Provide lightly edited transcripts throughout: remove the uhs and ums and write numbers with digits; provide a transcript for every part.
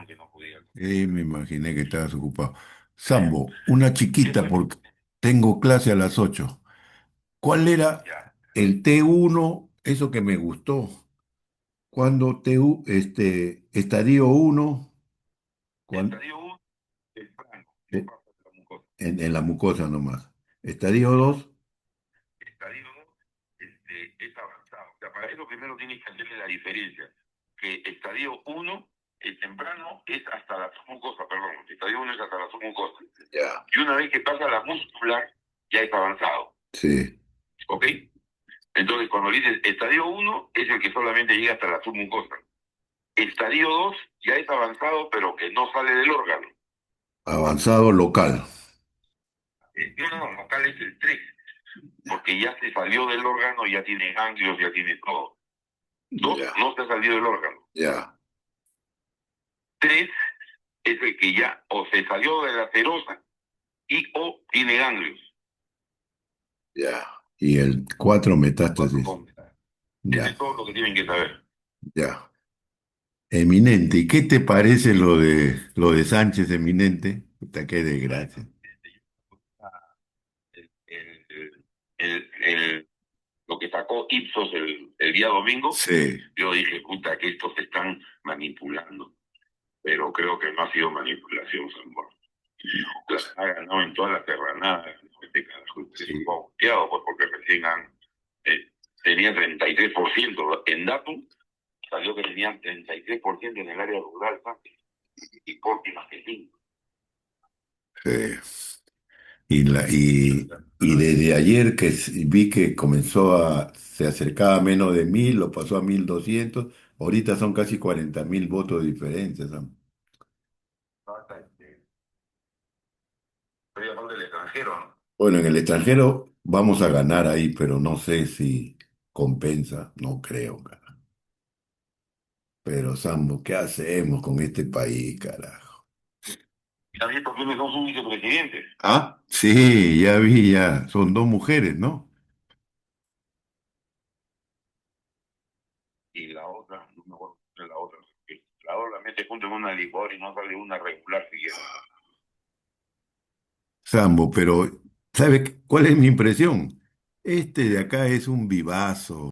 que no podía. Me imaginé que estabas ocupado. Sambo, una ¿Qué chiquita fue? porque tengo clase a las 8. ¿Cuál era Ya. el T1? Eso que me gustó. Cuando estadio uno, cuan- Estadio 1, temprano, no eh, pasa la mucosa. en la mucosa nomás. Estadio 2, Estadio 2 es avanzado. O sea, para eso primero tienes que hacerle la diferencia. Que estadio 1, el temprano, es hasta la submucosa, perdón. Estadio 1 es hasta la submucosa. ya. Y una vez que pasa la muscular, ya es avanzado. Sí, ¿Ok? Entonces, cuando dices estadio 1, es el que solamente llega hasta la submucosa. Estadio 2 ya es avanzado, pero que no sale del órgano. avanzado local. No, local es el 3, porque ya se salió del órgano, ya tiene ganglios, ya tiene todo. 2 Ya, no se ha salido del órgano. ya, 3 es el que ya o se salió de la serosa y o tiene ganglios. ya. Y el 4 4 metástasis. con. Ese Ya, es todo lo que tienen que saber. ya. Eminente. ¿Y qué te parece lo de Sánchez Eminente? Puta, qué desgracia. Lo que sacó Ipsos el día domingo, Sí. yo dije, puta, que estos se están manipulando. Pero creo que no ha sido manipulación, Sambor. Ha ganado en todas las terranadas. Este carajo es un Sí. bosteado, pues porque recién eh, tenía 33% en Datum, salió que tenían 33% en el área rural, ¿sabes? Y por más que sí. Sí. Y desde ayer que vi que se acercaba a menos de 1.000, lo pasó a 1.200. Ahorita son casi 40.000 votos de diferencia, Sam. Estoy hablando del extranjero, ¿no? Bueno, en el extranjero vamos a ganar ahí, pero no sé si compensa, no creo, cara. Pero, Sambo, ¿qué hacemos con este país, carajo? Y también porque son sus vicepresidentes. Ah, sí, ya vi, ya. Son dos mujeres, ¿no? Y la otra, no me acuerdo de la otra. La otra la mete junto en una licuadora y no sale una regular siquiera. Sambo, pero ¿sabe cuál es mi impresión? Este de acá es un vivazo.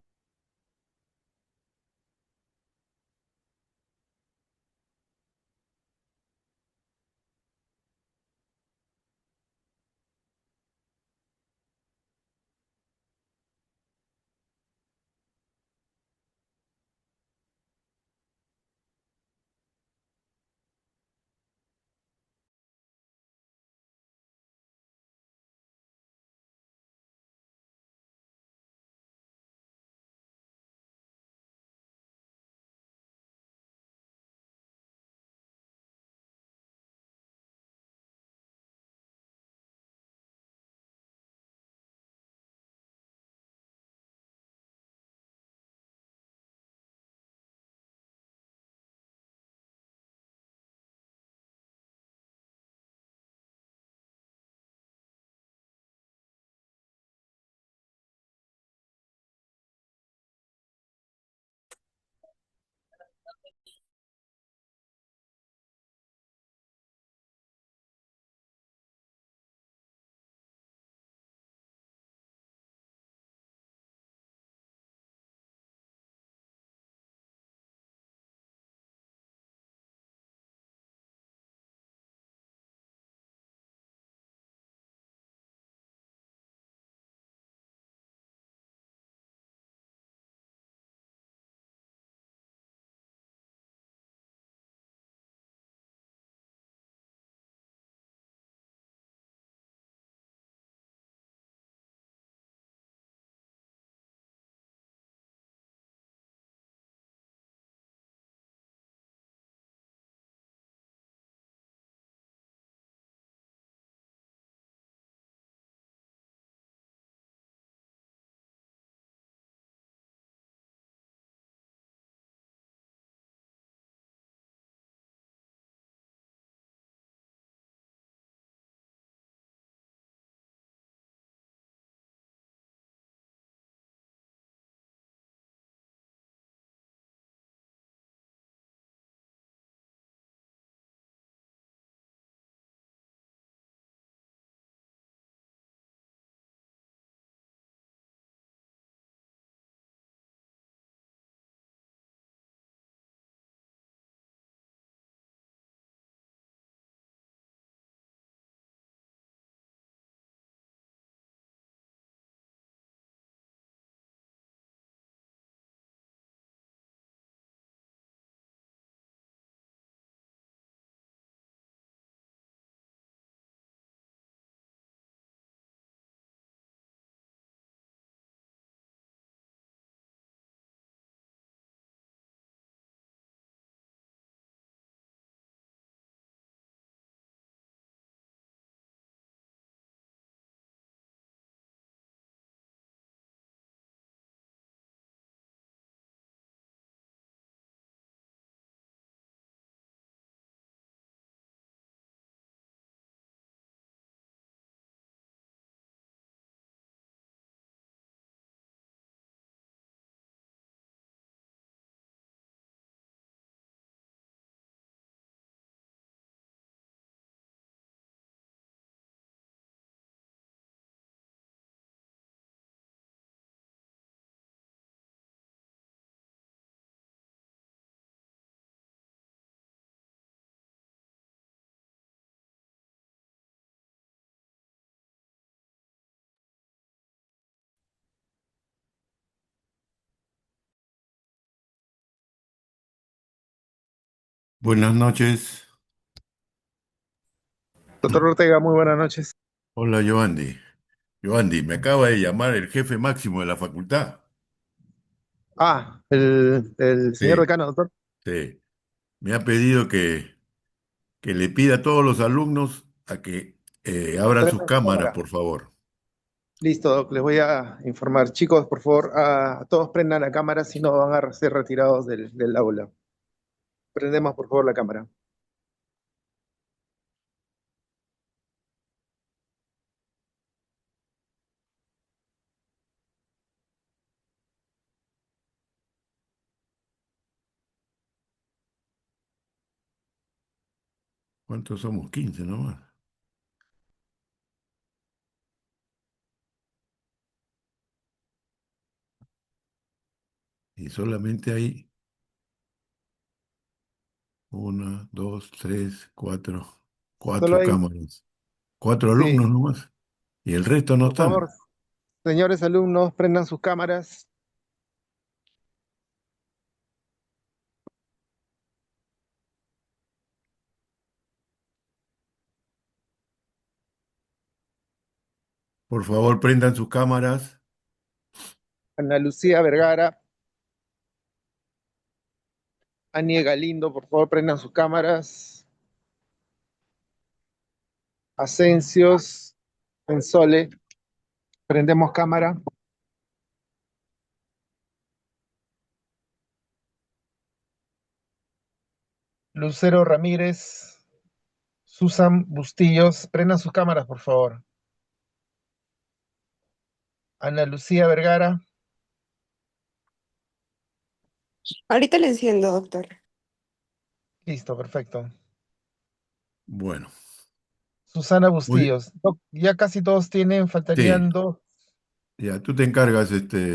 Buenas noches. Doctor Ortega, muy buenas noches. Hola, Joandy. Joandy, me acaba de llamar el jefe máximo de la facultad. El señor Sí, decano, doctor. sí. Me ha pedido que le pida a todos los alumnos a que abran sus Prenda su cámaras, cámara. por favor. Listo, doc, les voy a informar. Chicos, por favor, a todos prendan la cámara, si no van a ser retirados del aula. Prendemos, por favor, la cámara. ¿Cuántos somos? 15 nomás. Y solamente hay una, dos, tres, Solo cuatro hay, cámaras. Cuatro sí, alumnos nomás. Y el resto no por favor, están. señores alumnos, prendan sus cámaras. Por favor, prendan sus cámaras. Ana Lucía Vergara, Anie Galindo, por favor, prendan sus cámaras. Asencios, Ensole, prendemos cámara. Lucero Ramírez, Susan Bustillos, prendan sus cámaras, por favor. Ana Lucía Vergara, Ahorita le enciendo, doctor. listo, perfecto. Bueno, Susana muy, Bustillos, Doc, ya casi todos tienen, sí, faltarían dos. ya, tú te encargas, Sí,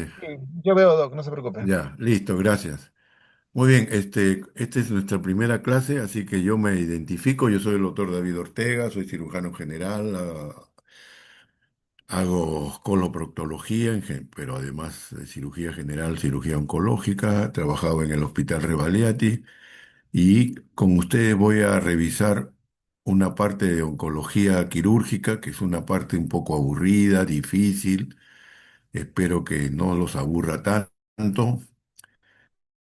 yo veo, Doc, no se preocupe. ya, listo, gracias. Muy bien, esta es nuestra primera clase, así que yo me identifico. Yo soy el doctor David Ortega, soy cirujano general, hago coloproctología, pero además de cirugía general, cirugía oncológica, he trabajado en el Hospital Revaliati y con ustedes voy a revisar una parte de oncología quirúrgica, que es una parte un poco aburrida, difícil. Espero que no los aburra tanto.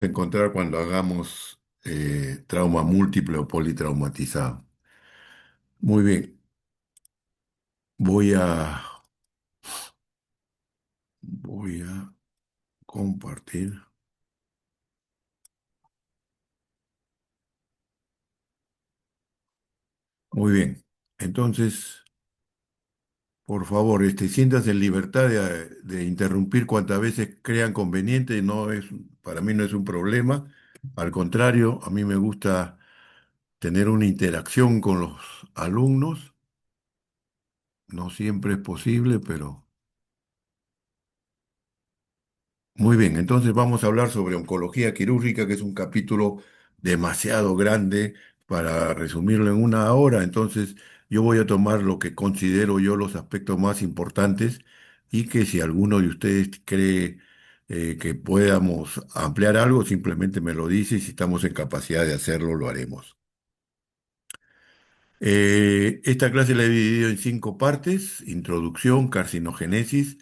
Encontrar cuando hagamos trauma múltiple o politraumatizado. Muy bien, voy a, voy a compartir. Muy bien, entonces, por favor, siéntase en libertad de interrumpir cuantas veces crean conveniente. No es, para mí no es un problema. Al contrario, a mí me gusta tener una interacción con los alumnos. No siempre es posible, pero muy bien, entonces vamos a hablar sobre oncología quirúrgica, que es un capítulo demasiado grande para resumirlo en una hora. Entonces yo voy a tomar lo que considero yo los aspectos más importantes y que si alguno de ustedes cree que podamos ampliar algo, simplemente me lo dice y si estamos en capacidad de hacerlo, lo haremos. Esta clase la he dividido en 5 partes: introducción, carcinogénesis,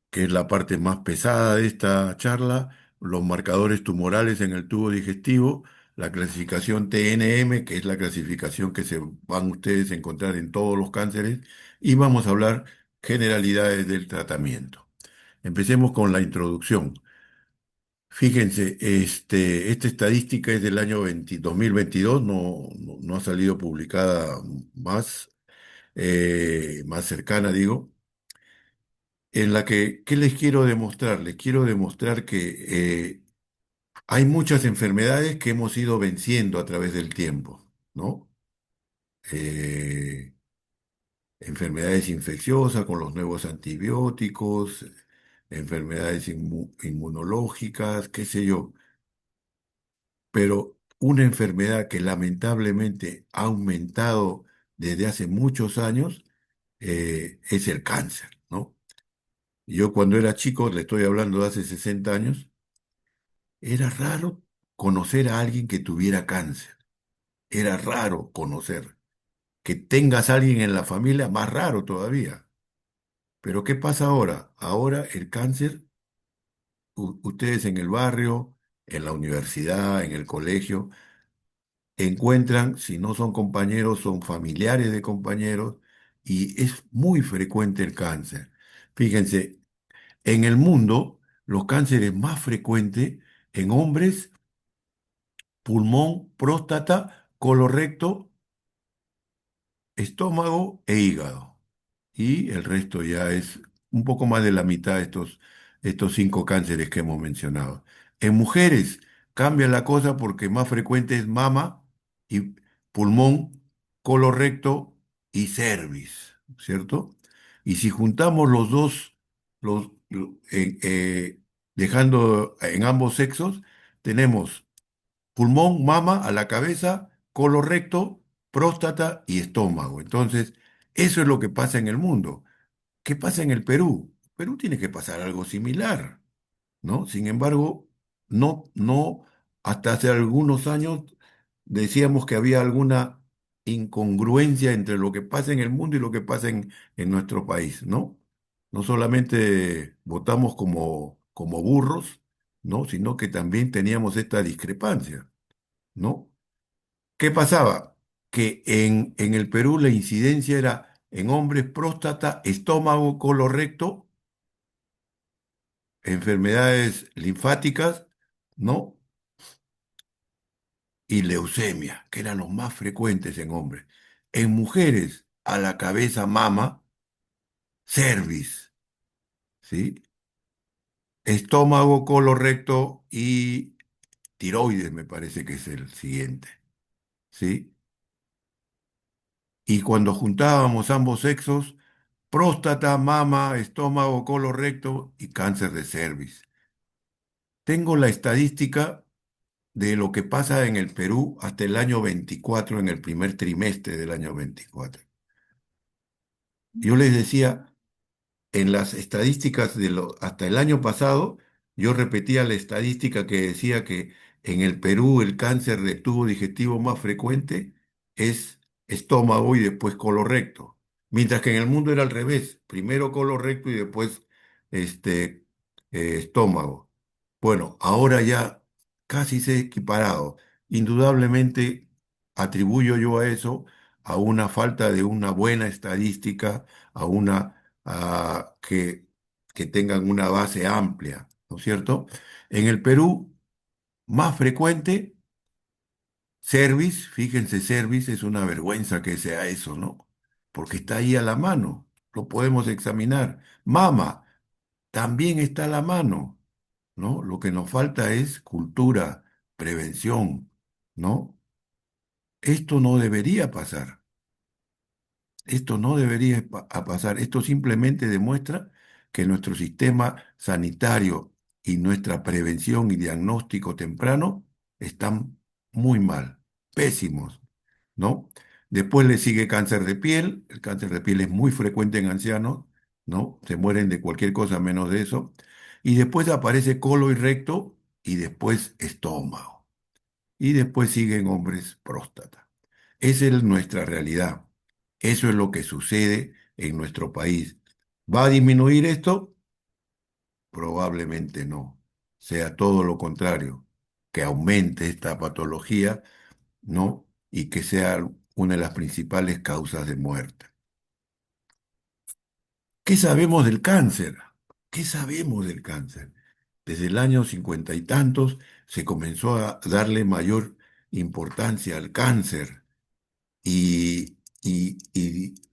que es la parte más pesada de esta charla, los marcadores tumorales en el tubo digestivo, la clasificación TNM, que es la clasificación que se van ustedes a encontrar en todos los cánceres, y vamos a hablar generalidades del tratamiento. Empecemos con la introducción. Fíjense, esta estadística es del año 2022, no ha salido publicada más, más cercana, digo, en la que, ¿qué les quiero demostrar? Les quiero demostrar que hay muchas enfermedades que hemos ido venciendo a través del tiempo, ¿no? Eh, Enfermedades infecciosas con los nuevos antibióticos, enfermedades inmunológicas, qué sé yo. Pero una enfermedad que lamentablemente ha aumentado desde hace muchos años es el cáncer, ¿no? Yo cuando era chico, le estoy hablando de hace 60 años, era raro conocer a alguien que tuviera cáncer. Era raro conocer. Que tengas a alguien en la familia, más raro todavía. Pero ¿qué pasa ahora? Ahora el cáncer, ustedes en el barrio, en la universidad, en el colegio, encuentran, si no son compañeros, son familiares de compañeros, y es muy frecuente el cáncer. Fíjense, en el mundo, los cánceres más frecuentes en hombres, pulmón, próstata, colorecto, estómago e hígado. Y el resto ya es un poco más de la mitad de estos 5 cánceres que hemos mencionado. En mujeres cambia la cosa porque más frecuente es mama y pulmón, colorecto y cervix, ¿cierto? Y si juntamos los dos, dejando en ambos sexos, tenemos pulmón, mama a la cabeza, colorecto, próstata y estómago. Entonces, eso es lo que pasa en el mundo. ¿Qué pasa en el Perú? Perú tiene que pasar algo similar, ¿no? Sin embargo, no, hasta hace algunos años decíamos que había alguna incongruencia entre lo que pasa en el mundo y lo que pasa en nuestro país, ¿no? No solamente votamos como burros, ¿no? Sino que también teníamos esta discrepancia, ¿no? ¿Qué pasaba? Que en el Perú la incidencia era en hombres próstata, estómago, colorecto, enfermedades linfáticas, ¿no? Y leucemia, que eran los más frecuentes en hombres. En mujeres, a la cabeza, mama, cervix, ¿sí? Estómago, colorecto y tiroides, me parece que es el siguiente, ¿sí? Y cuando juntábamos ambos sexos, próstata, mama, estómago, colorecto y cáncer de cervix. Tengo la estadística de lo que pasa en el Perú hasta el año 24, en el primer trimestre del año 24. Yo les decía, en las estadísticas hasta el año pasado, yo repetía la estadística que decía que en el Perú el cáncer de tubo digestivo más frecuente es estómago y después colorecto, mientras que en el mundo era al revés, primero colorecto y después este, estómago. Bueno, ahora ya casi se ha equiparado. Indudablemente atribuyo yo a eso a una falta de una buena estadística, a una que tengan una base amplia, ¿no es cierto? En el Perú, más frecuente, cervix, fíjense, cervix es una vergüenza que sea eso, ¿no? Porque está ahí a la mano, lo podemos examinar. Mama, también está a la mano, ¿no? Lo que nos falta es cultura, prevención, ¿no? Esto no debería pasar. Esto no debería pasar. Esto simplemente demuestra que nuestro sistema sanitario y nuestra prevención y diagnóstico temprano están muy mal, pésimos, ¿no? Después le sigue cáncer de piel. El cáncer de piel es muy frecuente en ancianos, ¿no? Se mueren de cualquier cosa menos de eso. Y después aparece colo y recto y después estómago. Y después siguen hombres próstata. Esa es nuestra realidad. Eso es lo que sucede en nuestro país. ¿Va a disminuir esto? Probablemente no. Sea todo lo contrario, que aumente esta patología, ¿no? Y que sea una de las principales causas de muerte. ¿Qué sabemos del cáncer? ¿Qué sabemos del cáncer? Desde el año 50 y tantos se comenzó a darle mayor importancia al cáncer y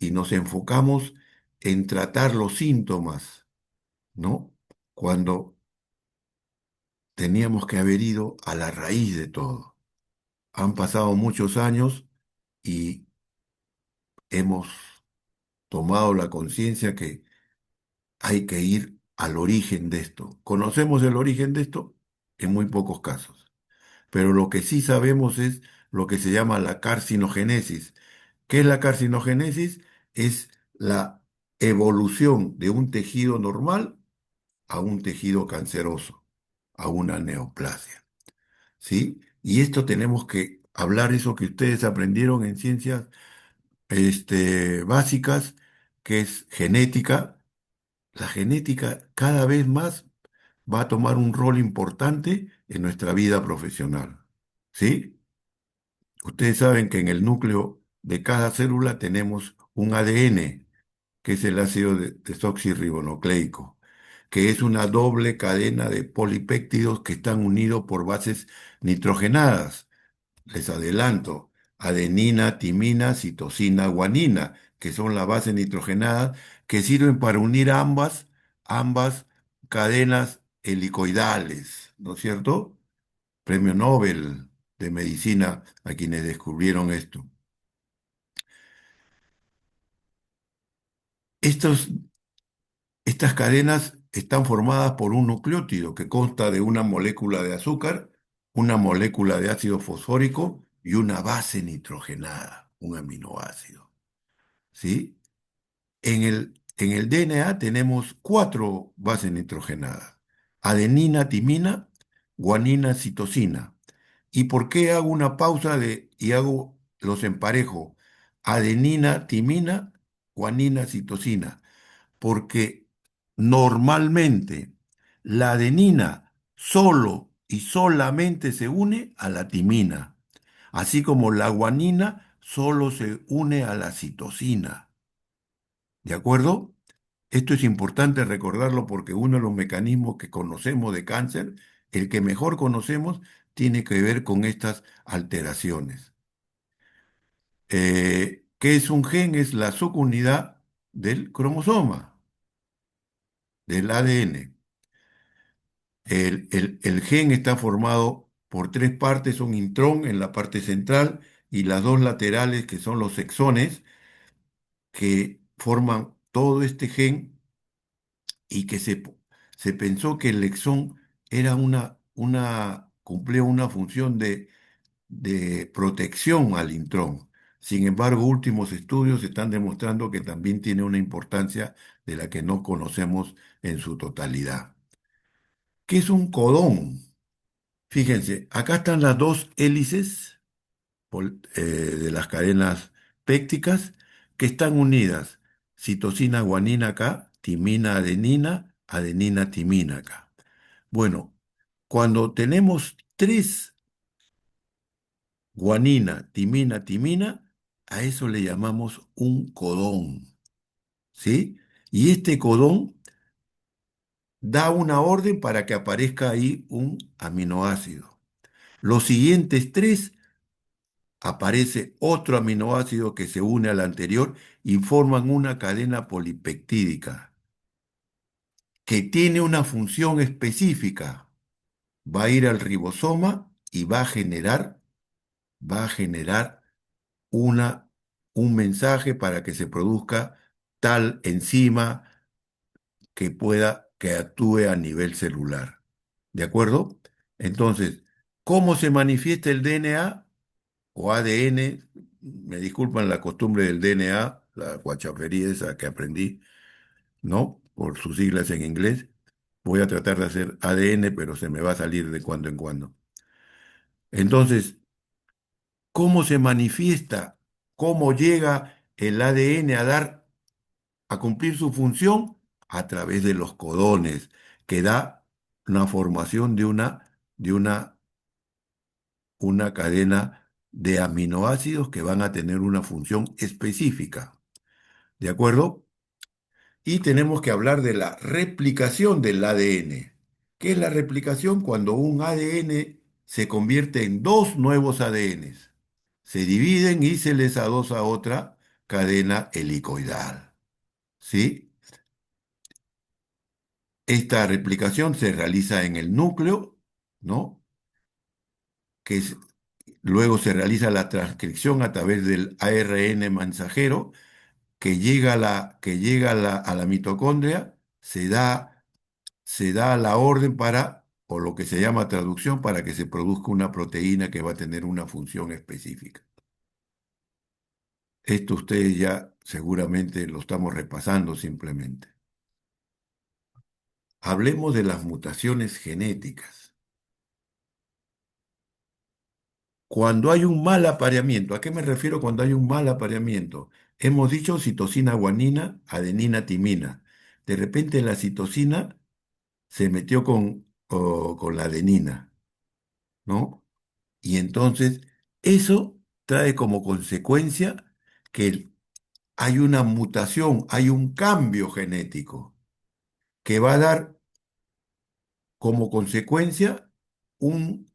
nos enfocamos en tratar los síntomas, ¿no? Cuando teníamos que haber ido a la raíz de todo. Han pasado muchos años y hemos tomado la conciencia que hay que ir al origen de esto. ¿Conocemos el origen de esto? En muy pocos casos. Pero lo que sí sabemos es lo que se llama la carcinogénesis. ¿Qué es la carcinogénesis? Es la evolución de un tejido normal a un tejido canceroso, a una neoplasia. ¿sí? Y esto tenemos que hablar eso que ustedes aprendieron en ciencias básicas, que es genética. La genética cada vez más va a tomar un rol importante en nuestra vida profesional, ¿sí? Ustedes saben que en el núcleo de cada célula tenemos un ADN, que es el ácido desoxirribonucleico, que es una doble cadena de polipéptidos que están unidos por bases nitrogenadas. Les adelanto, adenina, timina, citosina, guanina, que son las bases nitrogenadas que sirven para unir ambas cadenas helicoidales, ¿no es cierto? Premio Nobel de Medicina a quienes descubrieron esto. Estos Estas cadenas están formadas por un nucleótido que consta de una molécula de azúcar, una molécula de ácido fosfórico y una base nitrogenada, un aminoácido. ¿Sí? En el DNA tenemos cuatro bases nitrogenadas: adenina, timina, guanina, citosina. ¿Y por qué hago una pausa y hago los emparejo? Adenina, timina, guanina, citosina, porque normalmente la adenina solo y solamente se une a la timina, así como la guanina solo se une a la citosina. ¿De acuerdo? Esto es importante recordarlo porque uno de los mecanismos que conocemos de cáncer, el que mejor conocemos, tiene que ver con estas alteraciones. ¿Qué es un gen? Es la subunidad del cromosoma, del ADN. El gen está formado por tres partes: un intrón en la parte central y las dos laterales, que son los exones, que forman todo este gen, y que se pensó que el exón era cumplía una función de protección al intrón. Sin embargo, últimos estudios están demostrando que también tiene una importancia de la que no conocemos en su totalidad. ¿Qué es un codón? Fíjense, acá están las dos hélices de las cadenas pépticas que están unidas. Citosina, guanina acá, timina, adenina, adenina, timina acá. Bueno, cuando tenemos tres: guanina, timina, timina, a eso le llamamos un codón, ¿sí? Y este codón da una orden para que aparezca ahí un aminoácido. Los siguientes tres: aparece otro aminoácido que se une al anterior y forman una cadena polipeptídica que tiene una función específica. Va a ir al ribosoma y va a generar una, un mensaje para que se produzca tal enzima que actúe a nivel celular. ¿De acuerdo? Entonces, ¿cómo se manifiesta el DNA o ADN? Me disculpan la costumbre del DNA, la guachafería esa que aprendí, ¿no? Por sus siglas en inglés. Voy a tratar de hacer ADN, pero se me va a salir de cuando en cuando. Entonces, ¿cómo se manifiesta? ¿Cómo llega el ADN a cumplir su función? A través de los codones, que da una formación de una cadena de aminoácidos que van a tener una función específica. ¿De acuerdo? Y tenemos que hablar de la replicación del ADN. ¿Qué es la replicación? Cuando un ADN se convierte en dos nuevos ADNs. Se dividen y se les adosa otra cadena helicoidal. ¿Sí? Esta replicación se realiza en el núcleo, ¿no? Que luego se realiza la transcripción a través del ARN mensajero que llega a la mitocondria. Se da la orden o lo que se llama traducción, para que se produzca una proteína que va a tener una función específica. Esto ustedes ya seguramente lo estamos repasando simplemente. Hablemos de las mutaciones genéticas. Cuando hay un mal apareamiento, ¿a qué me refiero cuando hay un mal apareamiento? Hemos dicho citosina, guanina, adenina, timina. De repente la citosina se metió con la adenina, ¿no? Y entonces eso trae como consecuencia que hay una mutación, hay un cambio genético que va a dar como consecuencia un-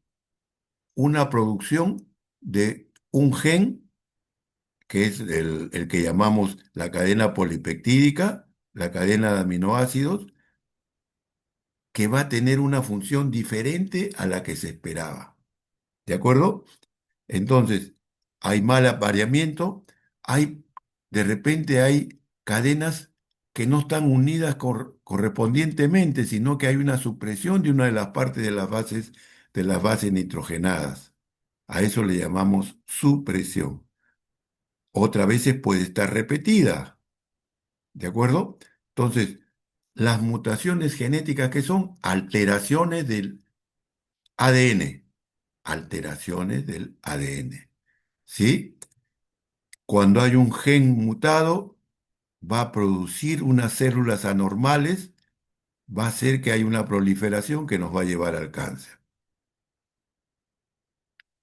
una producción de un gen que es el que llamamos la cadena polipeptídica, la cadena de aminoácidos, que va a tener una función diferente a la que se esperaba. ¿De acuerdo? Entonces, hay mal apareamiento, de repente hay cadenas que no están unidas correspondientemente, sino que hay una supresión de una de las partes de las bases nitrogenadas. A eso le llamamos supresión. Otras veces puede estar repetida, ¿de acuerdo? Entonces, las mutaciones genéticas que son alteraciones del ADN, alteraciones del ADN, ¿sí? Cuando hay un gen mutado, va a producir unas células anormales, va a hacer que haya una proliferación que nos va a llevar al cáncer.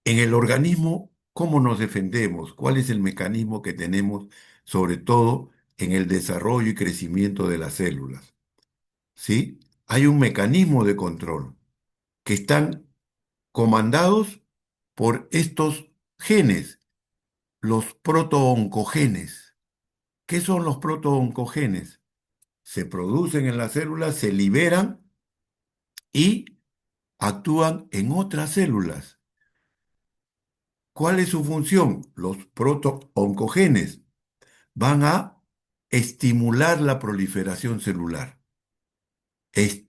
En el organismo, ¿cómo nos defendemos? ¿Cuál es el mecanismo que tenemos, sobre todo en el desarrollo y crecimiento de las células? ¿Sí? Hay un mecanismo de control que están comandados por estos genes, los protooncogenes. ¿Qué son los protooncogenes? Se producen en las células, se liberan y actúan en otras células. ¿Cuál es su función? Los protooncogenes van a estimular la proliferación celular. Es,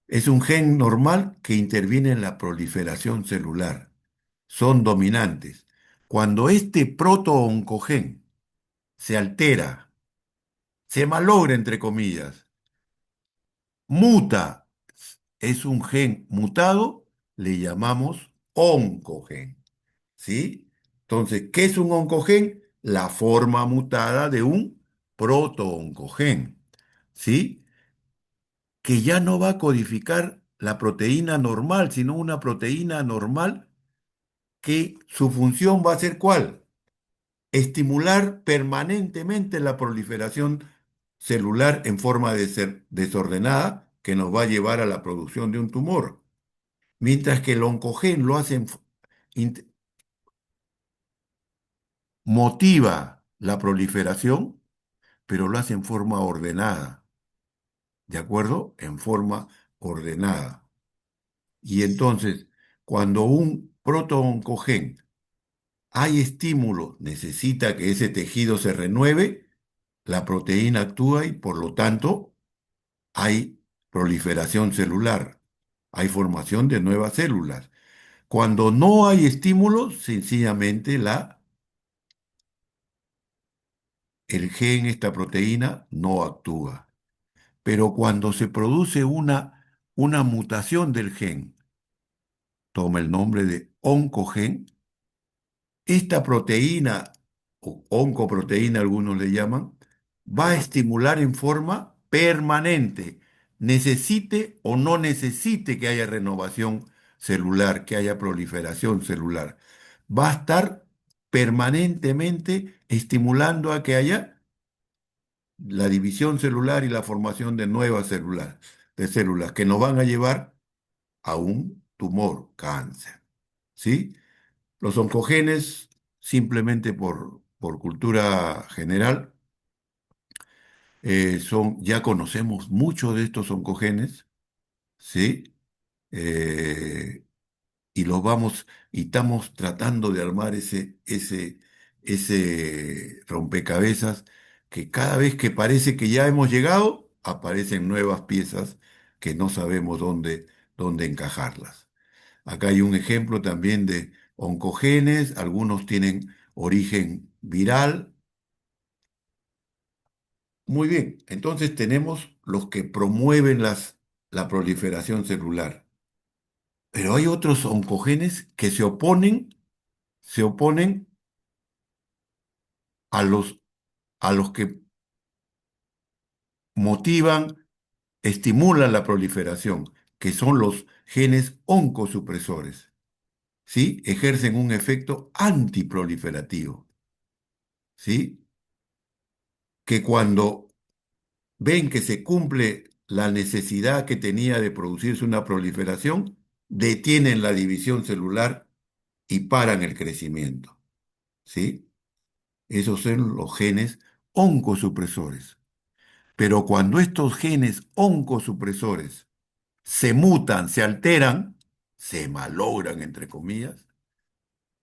es un gen normal que interviene en la proliferación celular. Son dominantes. Cuando este protooncogen se altera, se malogra, entre comillas, muta, es un gen mutado, le llamamos oncogen. ¿Sí? Entonces, ¿qué es un oncogen? La forma mutada de un protooncogen. ¿Sí? Que ya no va a codificar la proteína normal, sino una proteína normal que su función va a ser ¿cuál? Estimular permanentemente la proliferación celular en forma de ser desordenada que nos va a llevar a la producción de un tumor. Mientras que el oncogen lo hace, motiva la proliferación, pero lo hace en forma ordenada, ¿de acuerdo? En forma ordenada. Y entonces, cuando un protooncogen hay estímulo, necesita que ese tejido se renueve, la proteína actúa y por lo tanto hay proliferación celular, hay formación de nuevas células. Cuando no hay estímulo, sencillamente el gen, esta proteína, no actúa. Pero cuando se produce una mutación del gen, toma el nombre de oncogen, esta proteína, o oncoproteína algunos le llaman, va a estimular en forma permanente, necesite o no necesite que haya renovación celular, que haya proliferación celular. Va a estar permanentemente estimulando a que haya la división celular y la formación de nuevas de células que nos van a llevar a un tumor, cáncer. ¿Sí? Los oncogenes, simplemente por cultura general, ya conocemos mucho de estos oncogenes, ¿sí? Eh, y y estamos tratando de armar ese rompecabezas que cada vez que parece que ya hemos llegado, aparecen nuevas piezas que no sabemos dónde encajarlas. Acá hay un ejemplo también de oncogenes, algunos tienen origen viral. Muy bien, entonces tenemos los que promueven la proliferación celular, pero hay otros oncogenes que se oponen se oponen a los que motivan, estimulan la proliferación, que son los genes oncosupresores, ¿sí? Ejercen un efecto antiproliferativo, ¿sí? Que cuando ven que se cumple la necesidad que tenía de producirse una proliferación, detienen la división celular y paran el crecimiento, ¿sí? Esos son los genes oncosupresores. Pero cuando estos genes oncosupresores se mutan, se alteran, se malogran, entre comillas,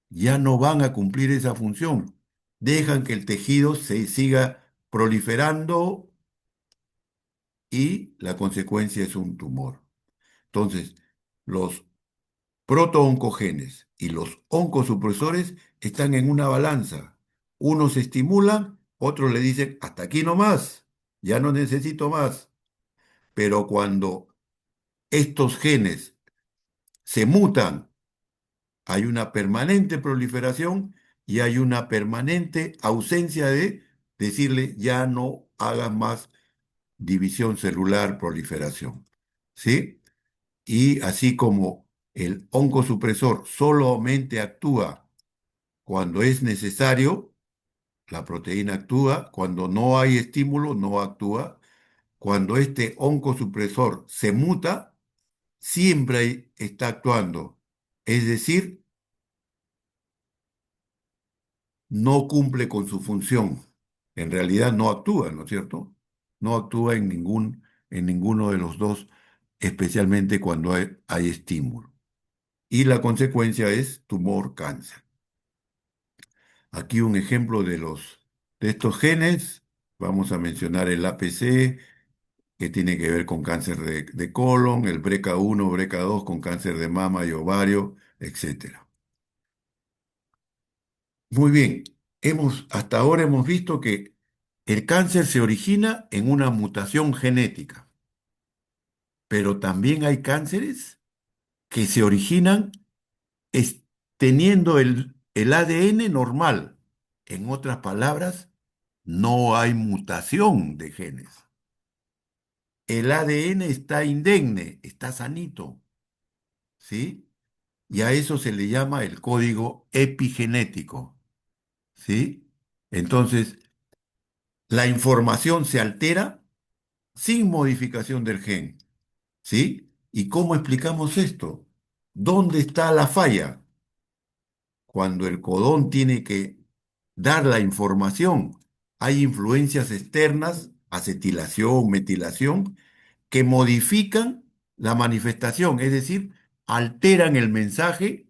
ya no van a cumplir esa función. Dejan que el tejido se siga proliferando y la consecuencia es un tumor. Entonces, los protooncogenes y los oncosupresores están en una balanza. Unos estimulan, otros le dicen, hasta aquí nomás, ya no necesito más. Pero cuando estos genes se mutan, hay una permanente proliferación y hay una permanente ausencia de decirle, ya no hagas más división celular, proliferación. ¿Sí? Y así como el oncosupresor solamente actúa cuando es necesario, la proteína actúa, cuando no hay estímulo, no actúa. Cuando este oncosupresor se muta, siempre está actuando. Es decir, no cumple con su función. En realidad no actúa, ¿no es cierto? No actúa en ninguno de los dos, especialmente cuando hay estímulo. Y la consecuencia es tumor, cáncer. Aquí un ejemplo de estos genes. Vamos a mencionar el APC, que tiene que ver con cáncer de colon, el BRCA1, BRCA2 con cáncer de mama y ovario, etcétera. Muy bien, hasta ahora hemos visto que el cáncer se origina en una mutación genética, pero también hay cánceres que se originan es- teniendo el ADN normal. En otras palabras, no hay mutación de genes. El ADN está indemne, está sanito, ¿sí? Y a eso se le llama el código epigenético, ¿sí? Entonces, la información se altera sin modificación del gen, ¿sí? ¿Y cómo explicamos esto? ¿Dónde está la falla? Cuando el codón tiene que dar la información, hay influencias externas, acetilación, metilación, que modifican la manifestación, es decir, alteran el mensaje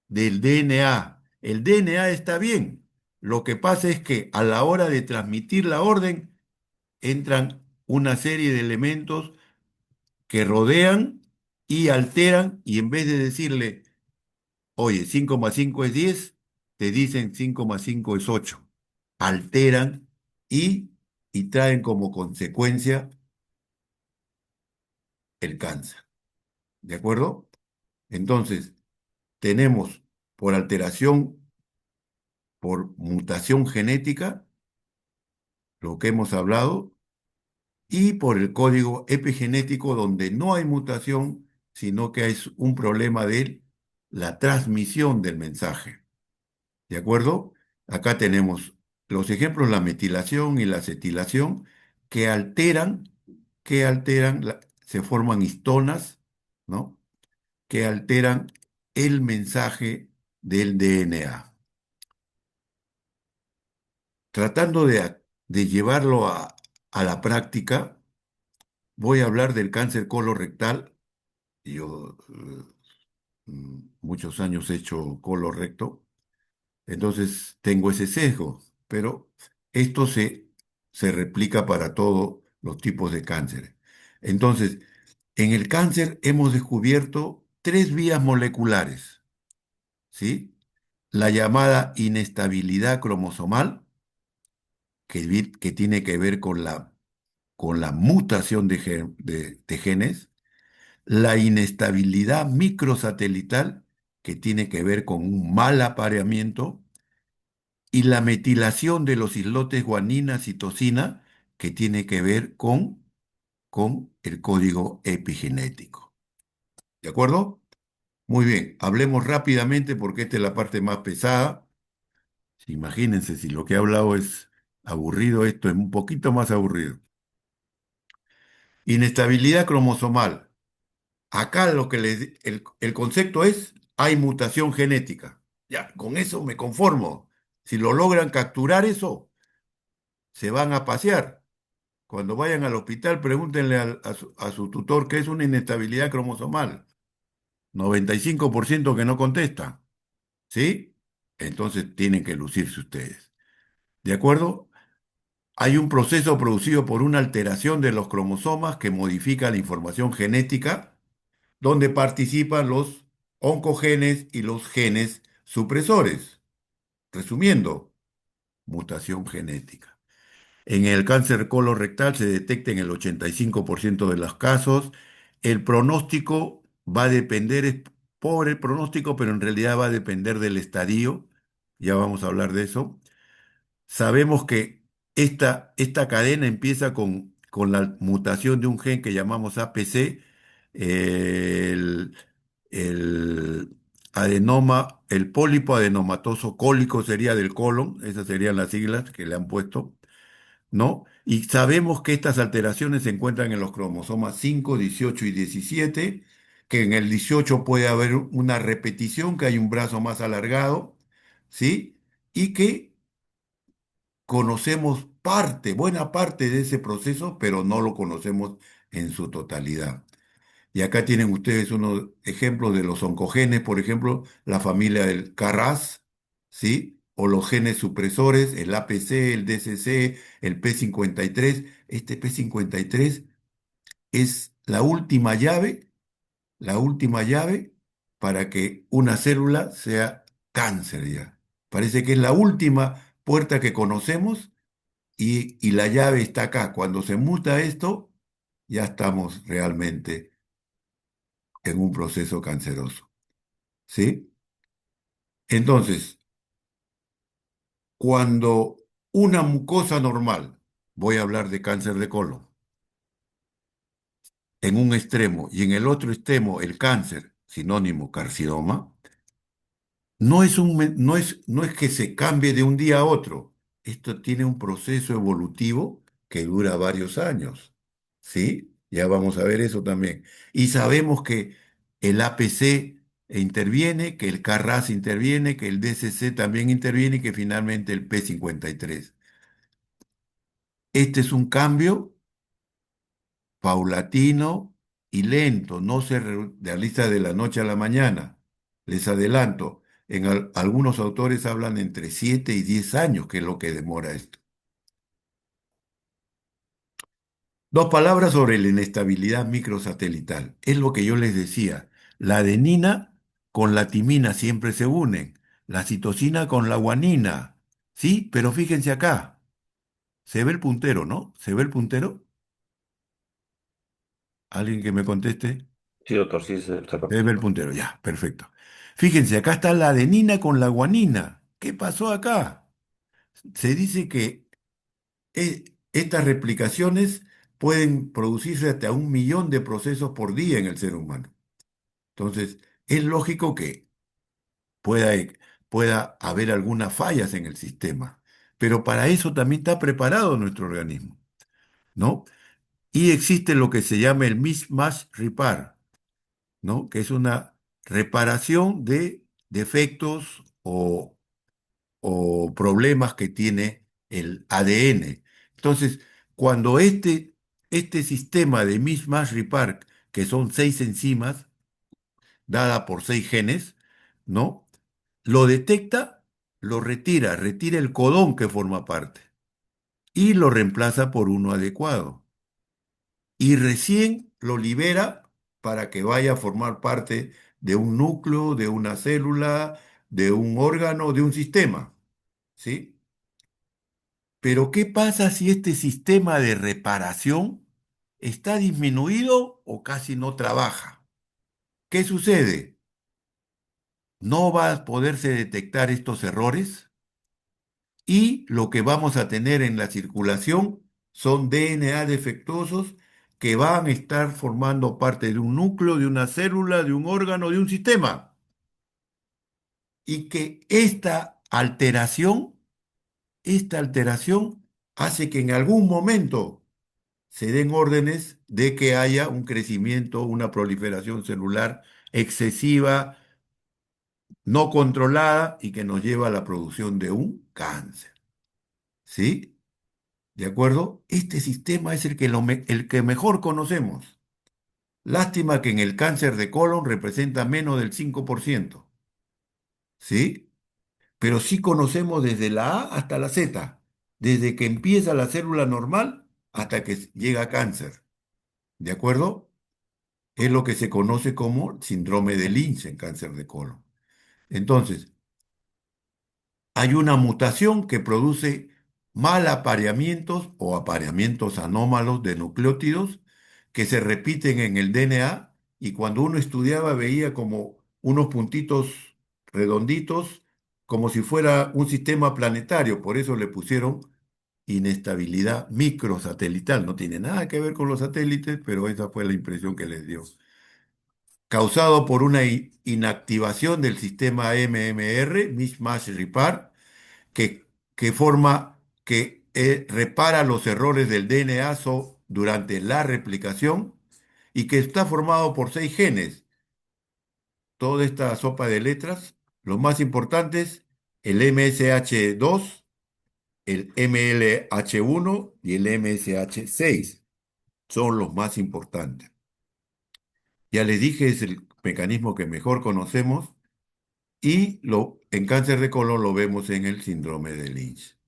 del DNA. El DNA está bien. Lo que pasa es que a la hora de transmitir la orden entran una serie de elementos que rodean y alteran y en vez de decirle, oye, 5 más 5 es 10, te dicen 5 más 5 es 8. Alteran y, y traen como consecuencia el cáncer. ¿De acuerdo? Entonces, tenemos por alteración, por mutación genética, lo que hemos hablado, y por el código epigenético donde no hay mutación, sino que es un problema de la transmisión del mensaje. ¿De acuerdo? Acá tenemos los ejemplos, la metilación y la acetilación, que se forman histonas, ¿no? Que alteran el mensaje del DNA. Tratando de llevarlo a la práctica, voy a hablar del cáncer colorectal. Yo muchos años he hecho colorecto, entonces tengo ese sesgo, pero esto se replica para todos los tipos de cáncer. Entonces, en el cáncer hemos descubierto tres vías moleculares, ¿sí? La llamada inestabilidad cromosomal, que tiene que ver con la mutación de genes, la inestabilidad microsatelital, que tiene que ver con un mal apareamiento, y la metilación de los islotes guanina, citosina, que tiene que ver con el código epigenético. ¿De acuerdo? Muy bien, hablemos rápidamente porque esta es la parte más pesada. Imagínense, si lo que he hablado es aburrido, esto es un poquito más aburrido. Inestabilidad cromosomal. Acá lo que el concepto es, hay mutación genética. Ya, con eso me conformo. Si lo logran capturar eso, se van a pasear. Cuando vayan al hospital, pregúntenle a su tutor qué es una inestabilidad cromosomal. 95% que no contesta. ¿Sí? Entonces tienen que lucirse ustedes. ¿De acuerdo? Hay un proceso producido por una alteración de los cromosomas que modifica la información genética, donde participan los oncogenes y los genes supresores. Resumiendo, mutación genética. En el cáncer colorectal se detecta en el 85% de los casos. El pronóstico va a depender, es pobre el pronóstico, pero en realidad va a depender del estadio. Ya vamos a hablar de eso. Sabemos que esta cadena empieza con la mutación de un gen que llamamos APC, el, el el pólipo adenomatoso cólico sería del colon, esas serían las siglas que le han puesto, ¿no? Y sabemos que estas alteraciones se encuentran en los cromosomas 5, 18 y 17, que en el 18 puede haber una repetición, que hay un brazo más alargado, ¿sí? Y que conocemos buena parte de ese proceso, pero no lo conocemos en su totalidad. Y acá tienen ustedes unos ejemplos de los oncogenes, por ejemplo, la familia del KRAS, ¿sí? O los genes supresores, el APC, el DCC, el P53. Este P53 es la última llave para que una célula sea cáncer ya. Parece que es la última puerta que conocemos y la llave está acá. Cuando se muta esto, ya estamos realmente en un proceso canceroso. ¿Sí? Entonces, cuando una mucosa normal, voy a hablar de cáncer de colon, en un extremo y en el otro extremo el cáncer, sinónimo carcinoma, no es que se cambie de un día a otro. Esto tiene un proceso evolutivo que dura varios años. ¿Sí? Ya vamos a ver eso también. Y sabemos que el APC interviene, que el KRAS interviene, que el DCC también interviene y que finalmente el P53. Este es un cambio paulatino y lento, no se realiza de la noche a la mañana. Les adelanto, algunos autores hablan entre 7 y 10 años, que es lo que demora esto. Dos palabras sobre la inestabilidad microsatelital. Es lo que yo les decía. La adenina con la timina siempre se unen. La citosina con la guanina. ¿Sí? Pero fíjense acá. Se ve el puntero, ¿no? ¿Se ve el puntero? ¿Alguien que me conteste? Sí, doctor, sí, se está Se ve el puntero, ya, perfecto. Fíjense, acá está la adenina con la guanina. ¿Qué pasó acá? Se dice que estas replicaciones pueden producirse hasta 1 millón de procesos por día en el ser humano. Entonces, es lógico que pueda, pueda haber algunas fallas en el sistema, pero para eso también está preparado nuestro organismo, ¿no? Y existe lo que se llama el mismatch repair, ¿no? Que es una reparación de defectos o problemas que tiene el ADN. Entonces, cuando este sistema de mismatch repair, que son 6 enzimas, dada por 6 genes, ¿no? Lo detecta, lo retira el codón que forma parte y lo reemplaza por uno adecuado. Y recién lo libera para que vaya a formar parte de un núcleo, de una célula, de un órgano, de un sistema. ¿Sí? Pero ¿qué pasa si este sistema de reparación está disminuido o casi no trabaja? ¿Qué sucede? no va a poderse detectar estos errores y lo que vamos a tener en la circulación son DNA defectuosos que van a estar formando parte de un núcleo, de una célula, de un órgano, de un sistema. Y que esta alteración hace que en algún momento se den órdenes de que haya un crecimiento, una proliferación celular excesiva, no controlada y que nos lleva a la producción de un cáncer. ¿Sí? ¿De acuerdo? Este sistema es el que mejor conocemos. Lástima que en el cáncer de colon representa menos del 5%. ¿Sí? Pero sí conocemos desde la A hasta la Z, desde que empieza la célula normal hasta que llega a cáncer. ¿De acuerdo? Es lo que se conoce como síndrome de Lynch en cáncer de colon. Entonces, hay una mutación que produce mal apareamientos o apareamientos anómalos de nucleótidos que se repiten en el DNA y cuando uno estudiaba veía como unos puntitos redonditos, como si fuera un sistema planetario, por eso le pusieron inestabilidad microsatelital. No tiene nada que ver con los satélites, pero esa fue la impresión que les dio. Causado por una inactivación del sistema MMR, Mismatch Repair, que, que repara los errores del DNA durante la replicación y que está formado por 6 genes. Toda esta sopa de letras, los más importantes, el MSH2, el MLH1 y el MSH6, son los más importantes. Ya les dije, es el mecanismo que mejor conocemos y en cáncer de colon lo vemos en el síndrome de Lynch.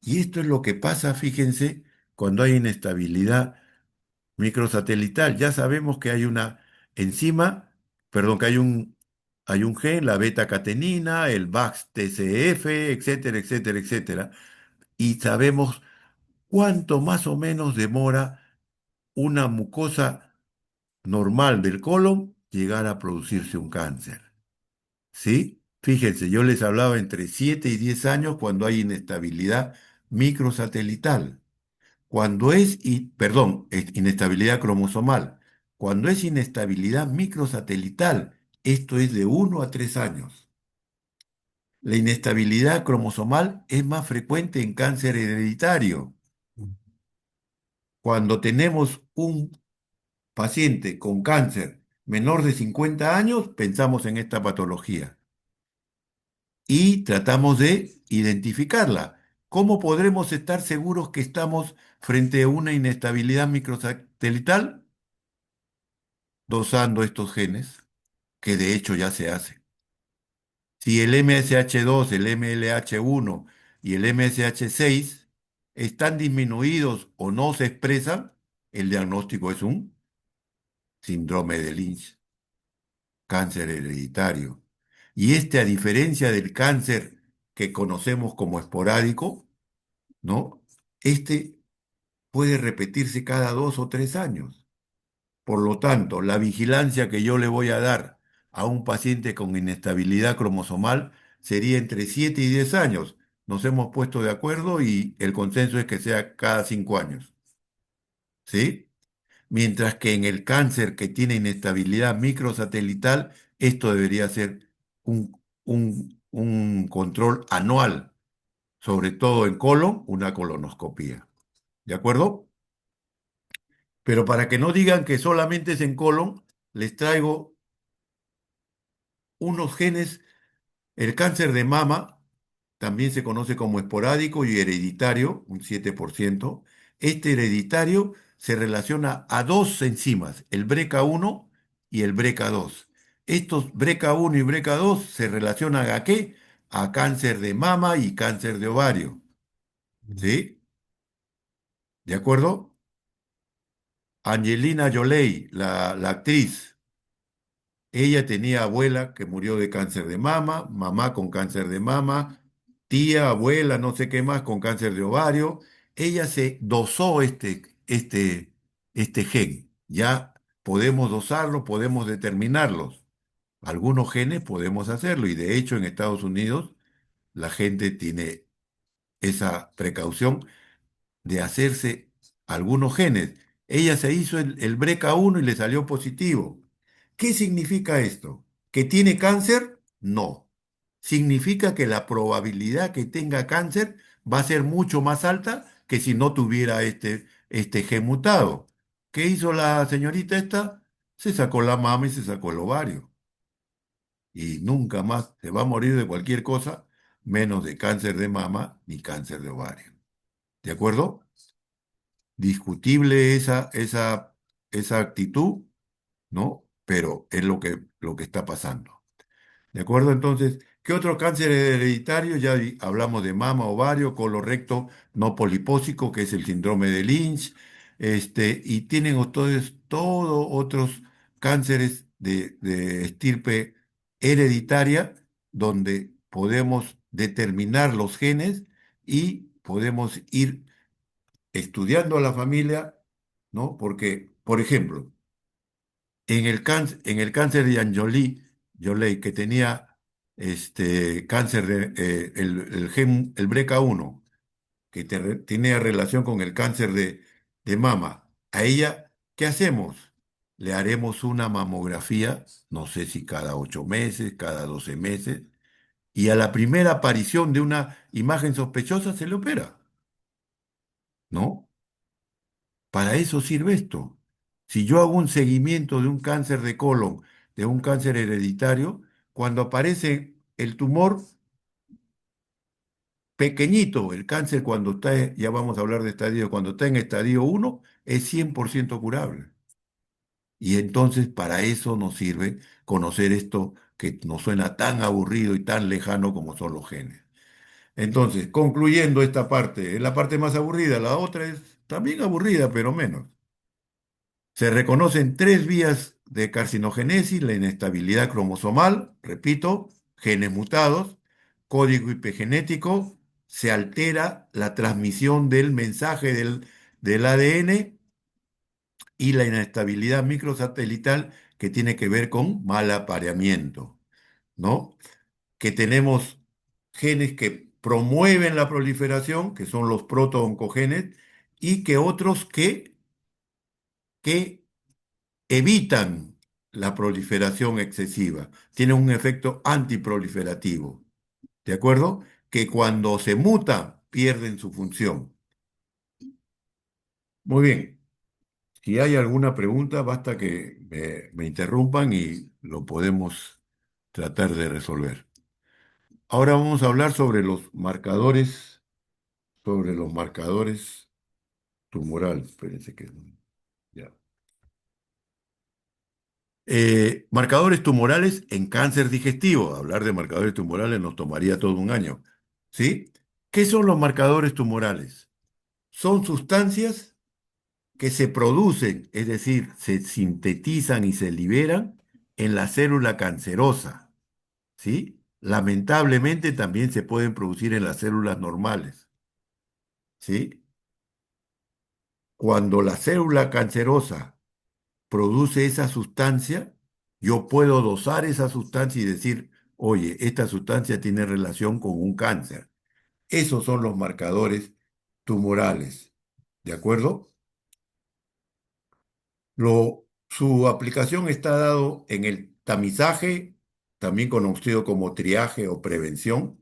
Y esto es lo que pasa, fíjense, cuando hay inestabilidad microsatelital. Ya sabemos que hay una enzima, perdón, que hay un gen, la beta-catenina, el BAX-TCF, etcétera, etcétera, etcétera. Y sabemos cuánto más o menos demora una mucosa normal del colon llegar a producirse un cáncer. ¿Sí? Fíjense, yo les hablaba entre 7 y 10 años cuando hay inestabilidad microsatelital. Perdón, inestabilidad cromosomal. Cuando es inestabilidad microsatelital, esto es de 1 a 3 años. La inestabilidad cromosomal es más frecuente en cáncer hereditario. Cuando tenemos un paciente con cáncer menor de 50 años, pensamos en esta patología y tratamos de identificarla. ¿Cómo podremos estar seguros que estamos frente a una inestabilidad microsatelital? Dosando estos genes, que de hecho ya se hace. Si el MSH2, el MLH1 y el MSH6 están disminuidos o no se expresan, el diagnóstico es un síndrome de Lynch, cáncer hereditario. Y este, a diferencia del cáncer que conocemos como esporádico, ¿no? Este puede repetirse cada 2 o 3 años. Por lo tanto, la vigilancia que yo le voy a dar a un paciente con inestabilidad cromosomal sería entre 7 y 10 años. Nos hemos puesto de acuerdo y el consenso es que sea cada 5 años. ¿Sí? Mientras que en el cáncer que tiene inestabilidad microsatelital, esto debería ser un control anual, sobre todo en colon, una colonoscopía. ¿De acuerdo? Pero para que no digan que solamente es en colon, les traigo unos genes. El cáncer de mama también se conoce como esporádico y hereditario, un 7%. Este hereditario se relaciona a dos enzimas, el BRCA1 y el BRCA2. Estos BRCA1 y BRCA2 se relacionan ¿a qué? A cáncer de mama y cáncer de ovario. ¿Sí? ¿De acuerdo? Angelina Jolie, la actriz. Ella tenía abuela que murió de cáncer de mama, mamá con cáncer de mama, tía, abuela, no sé qué más, con cáncer de ovario. Ella se dosó este gen. Ya podemos dosarlo, podemos determinarlos. Algunos genes podemos hacerlo y de hecho en Estados Unidos la gente tiene esa precaución de hacerse algunos genes. Ella se hizo el BRCA1 y le salió positivo. ¿Qué significa esto? ¿Que tiene cáncer? No. Significa que la probabilidad que tenga cáncer va a ser mucho más alta que si no tuviera este gen mutado. ¿Qué hizo la señorita esta? Se sacó la mama y se sacó el ovario. Y nunca más se va a morir de cualquier cosa, menos de cáncer de mama ni cáncer de ovario. ¿De acuerdo? Discutible esa actitud, ¿no? Pero es lo que está pasando. ¿De acuerdo? Entonces, ¿qué otro cáncer hereditario? Ya hablamos de mama, ovario, colorecto no polipósico, que es el síndrome de Lynch, y tienen ustedes todos otros cánceres de estirpe hereditaria, donde podemos determinar los genes y podemos ir estudiando a la familia, ¿no? Porque, por ejemplo, en el cáncer de Jolie, que tenía cáncer el gen, el BRCA1, que tenía relación con el cáncer de mama, a ella, ¿qué hacemos? Le haremos una mamografía, no sé si cada 8 meses, cada 12 meses, y a la primera aparición de una imagen sospechosa se le opera, ¿no? Para eso sirve esto. Si yo hago un seguimiento de un cáncer de colon, de un cáncer hereditario, cuando aparece el tumor pequeñito, el cáncer cuando está, ya vamos a hablar de estadio, cuando está en estadio 1, es 100% curable. Y entonces para eso nos sirve conocer esto que nos suena tan aburrido y tan lejano como son los genes. Entonces, concluyendo esta parte, es la parte más aburrida, la otra es también aburrida, pero menos. Se reconocen tres vías de carcinogénesis: la inestabilidad cromosomal, repito, genes mutados, código epigenético, se altera la transmisión del mensaje del ADN, y la inestabilidad microsatelital, que tiene que ver con mal apareamiento, ¿no? Que tenemos genes que promueven la proliferación, que son los protooncogenes, y que otros que evitan la proliferación excesiva, tienen un efecto antiproliferativo, ¿de acuerdo? Que cuando se muta pierden su función. Muy bien, si hay alguna pregunta, basta que me interrumpan y lo podemos tratar de resolver. Ahora vamos a hablar sobre los marcadores tumorales. Espérense que ya. Marcadores tumorales en cáncer digestivo. Hablar de marcadores tumorales nos tomaría todo un año. ¿Sí? ¿Qué son los marcadores tumorales? Son sustancias que se producen, es decir, se sintetizan y se liberan en la célula cancerosa. ¿Sí? Lamentablemente también se pueden producir en las células normales. ¿Sí? Cuando la célula cancerosa produce esa sustancia, yo puedo dosar esa sustancia y decir, oye, esta sustancia tiene relación con un cáncer. Esos son los marcadores tumorales. ¿De acuerdo? Su aplicación está dado en el tamizaje, también conocido como triaje o prevención,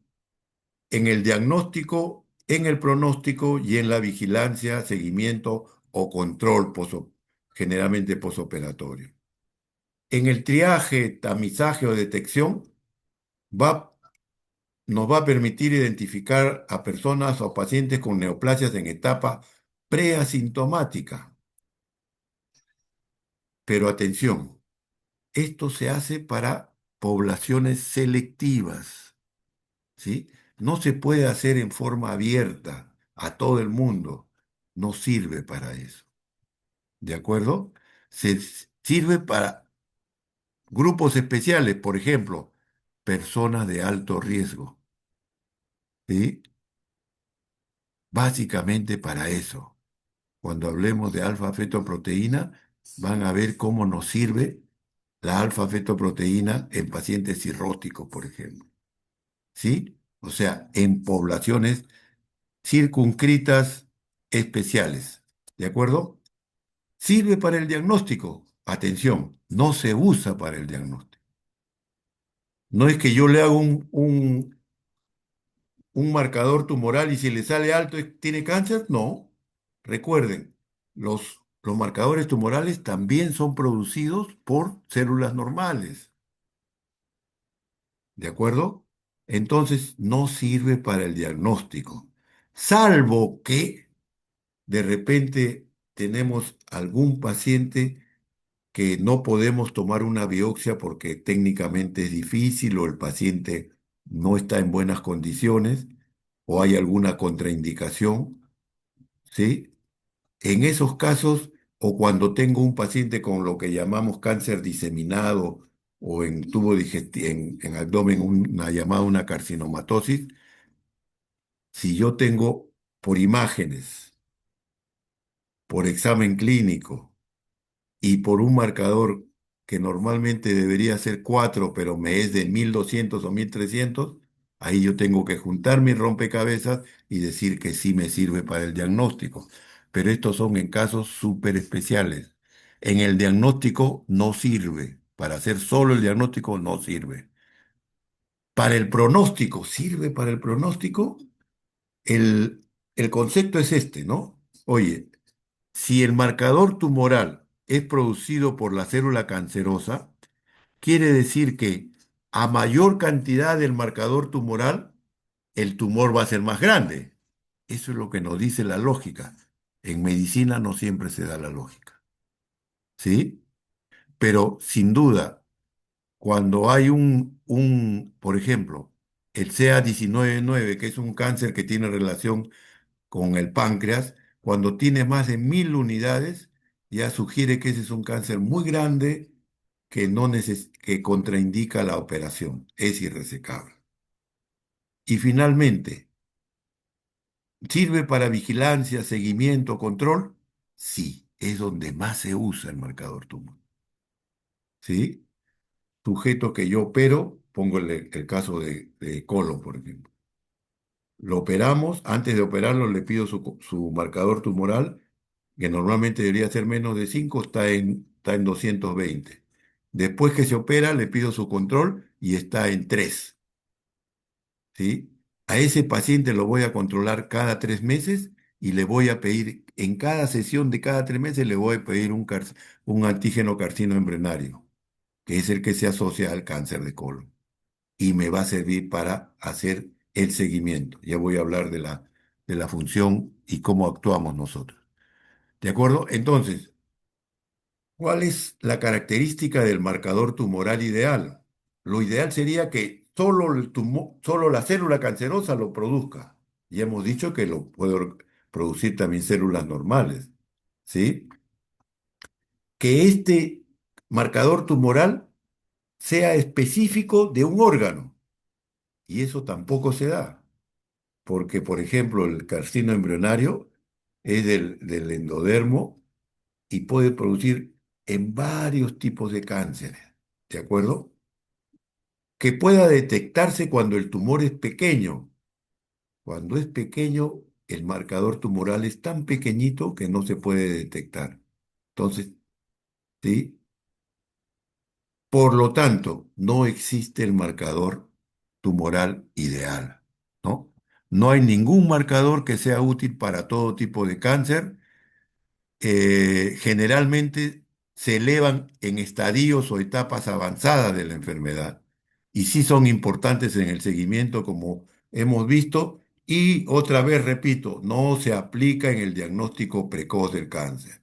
en el diagnóstico, en el pronóstico y en la vigilancia, seguimiento o control generalmente posoperatorio. En el triaje, tamizaje o detección, va, nos va a permitir identificar a personas o pacientes con neoplasias en etapa preasintomática. Pero atención, esto se hace para poblaciones selectivas, ¿sí? No se puede hacer en forma abierta a todo el mundo. No sirve para eso. ¿De acuerdo? Sirve para grupos especiales, por ejemplo, personas de alto riesgo. ¿Sí? Básicamente para eso. Cuando hablemos de alfa-fetoproteína, van a ver cómo nos sirve la alfa-fetoproteína en pacientes cirróticos, por ejemplo. ¿Sí? O sea, en poblaciones circunscritas especiales. ¿De acuerdo? ¿Sirve para el diagnóstico? Atención, no se usa para el diagnóstico. No es que yo le hago un marcador tumoral y si le sale alto tiene cáncer. No. Recuerden, los marcadores tumorales también son producidos por células normales. ¿De acuerdo? Entonces no sirve para el diagnóstico, salvo que de repente tenemos algún paciente que no podemos tomar una biopsia porque técnicamente es difícil o el paciente no está en buenas condiciones o hay alguna contraindicación, ¿sí? En esos casos, o cuando tengo un paciente con lo que llamamos cáncer diseminado o en tubo digestivo, en abdomen, una llamada una carcinomatosis, si yo tengo por imágenes, por examen clínico y por un marcador que normalmente debería ser 4 pero me es de 1200 o 1300, ahí yo tengo que juntar mi rompecabezas y decir que sí me sirve para el diagnóstico. Pero estos son en casos súper especiales. En el diagnóstico no sirve. Para hacer solo el diagnóstico no sirve. Para el pronóstico, ¿sirve para el pronóstico? El, el concepto es este, ¿no? Oye, si el marcador tumoral es producido por la célula cancerosa, quiere decir que a mayor cantidad del marcador tumoral, el tumor va a ser más grande. Eso es lo que nos dice la lógica. En medicina no siempre se da la lógica, ¿sí? Pero sin duda, cuando hay por ejemplo, el CA19-9, que es un cáncer que tiene relación con el páncreas, cuando tiene más de 1000 unidades, ya sugiere que ese es un cáncer muy grande que contraindica la operación, es irresecable. Y finalmente, ¿sirve para vigilancia, seguimiento, control? Sí, es donde más se usa el marcador tumor. ¿Sí? Sujeto que yo opero, pongo el caso de colon, por ejemplo. Lo operamos, antes de operarlo le pido su marcador tumoral, que normalmente debería ser menos de 5, está en 220. Después que se opera, le pido su control y está en 3. ¿Sí? A ese paciente lo voy a controlar cada 3 meses y le voy a pedir, en cada sesión de cada 3 meses, le voy a pedir un antígeno carcino embrionario, que es el que se asocia al cáncer de colon. Y me va a servir para hacer el seguimiento. Ya voy a hablar de la función y cómo actuamos nosotros. ¿De acuerdo? Entonces, ¿cuál es la característica del marcador tumoral ideal? Lo ideal sería que solo la célula cancerosa lo produzca. Y hemos dicho que lo puede producir también células normales. ¿Sí? Que este marcador tumoral sea específico de un órgano. Y eso tampoco se da. Porque, por ejemplo, el carcino embrionario es del endodermo y puede producir en varios tipos de cánceres, ¿de acuerdo? Que pueda detectarse cuando el tumor es pequeño. Cuando es pequeño, el marcador tumoral es tan pequeñito que no se puede detectar. Entonces, ¿sí? Por lo tanto, no existe el marcador tumoral ideal, ¿no? No hay ningún marcador que sea útil para todo tipo de cáncer. Generalmente se elevan en estadios o etapas avanzadas de la enfermedad y sí son importantes en el seguimiento, como hemos visto, y otra vez repito, no se aplica en el diagnóstico precoz del cáncer.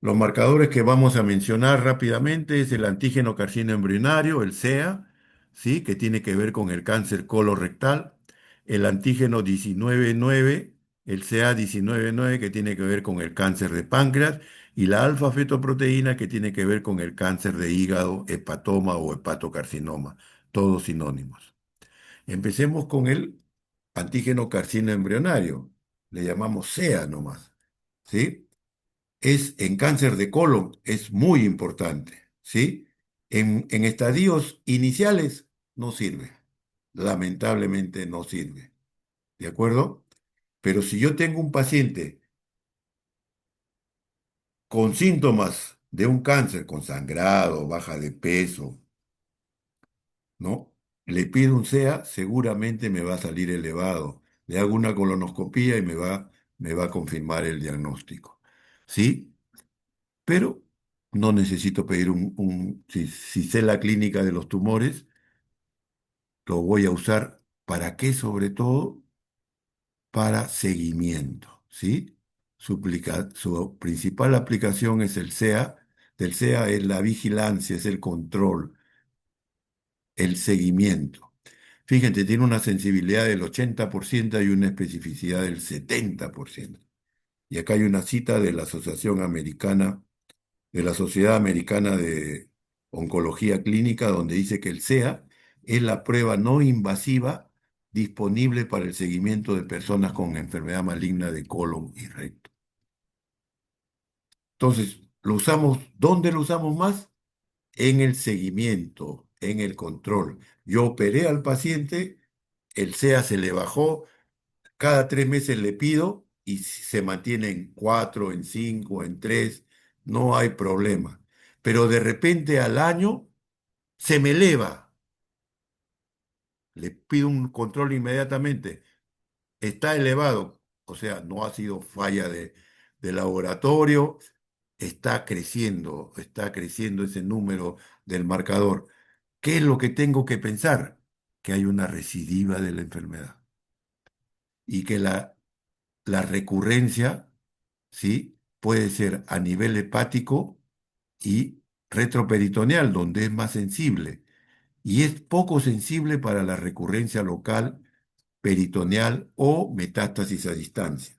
Los marcadores que vamos a mencionar rápidamente es el antígeno carcino embrionario, el CEA, ¿sí? Que tiene que ver con el cáncer colorectal, el antígeno 19-9, el CA 19-9, que tiene que ver con el cáncer de páncreas, y la alfa-fetoproteína, que tiene que ver con el cáncer de hígado, hepatoma o hepatocarcinoma, todos sinónimos. Empecemos con el antígeno carcino embrionario, le llamamos CEA nomás, ¿sí? En cáncer de colon, es muy importante. ¿sí? En estadios iniciales no sirve, lamentablemente no sirve, ¿de acuerdo? Pero si yo tengo un paciente con síntomas de un cáncer, con sangrado, baja de peso, ¿no? Le pido un CEA, seguramente me va a salir elevado. Le hago una colonoscopía y me va a confirmar el diagnóstico. ¿Sí? Pero no necesito pedir si sé la clínica de los tumores, lo voy a usar. ¿Para qué? Sobre todo para seguimiento. ¿Sí? Su principal aplicación es el CEA. Del CEA es la vigilancia, es el control, el seguimiento. Fíjate, tiene una sensibilidad del 80% y una especificidad del 70%. Y acá hay una cita de la Asociación Americana, de la Sociedad Americana de Oncología Clínica, donde dice que el CEA es la prueba no invasiva disponible para el seguimiento de personas con enfermedad maligna de colon y recto. Entonces, ¿lo usamos? ¿Dónde lo usamos más? En el seguimiento, en el control. Yo operé al paciente, el CEA se le bajó, cada 3 meses le pido y si se mantiene en 4, en 5, en 3, no hay problema. Pero de repente al año se me eleva, le pido un control inmediatamente, está elevado, o sea, no ha sido falla de laboratorio, está creciendo ese número del marcador. ¿Qué es lo que tengo que pensar? Que hay una recidiva de la enfermedad y que la recurrencia, ¿sí? Puede ser a nivel hepático y retroperitoneal, donde es más sensible, y es poco sensible para la recurrencia local, peritoneal o metástasis a distancia.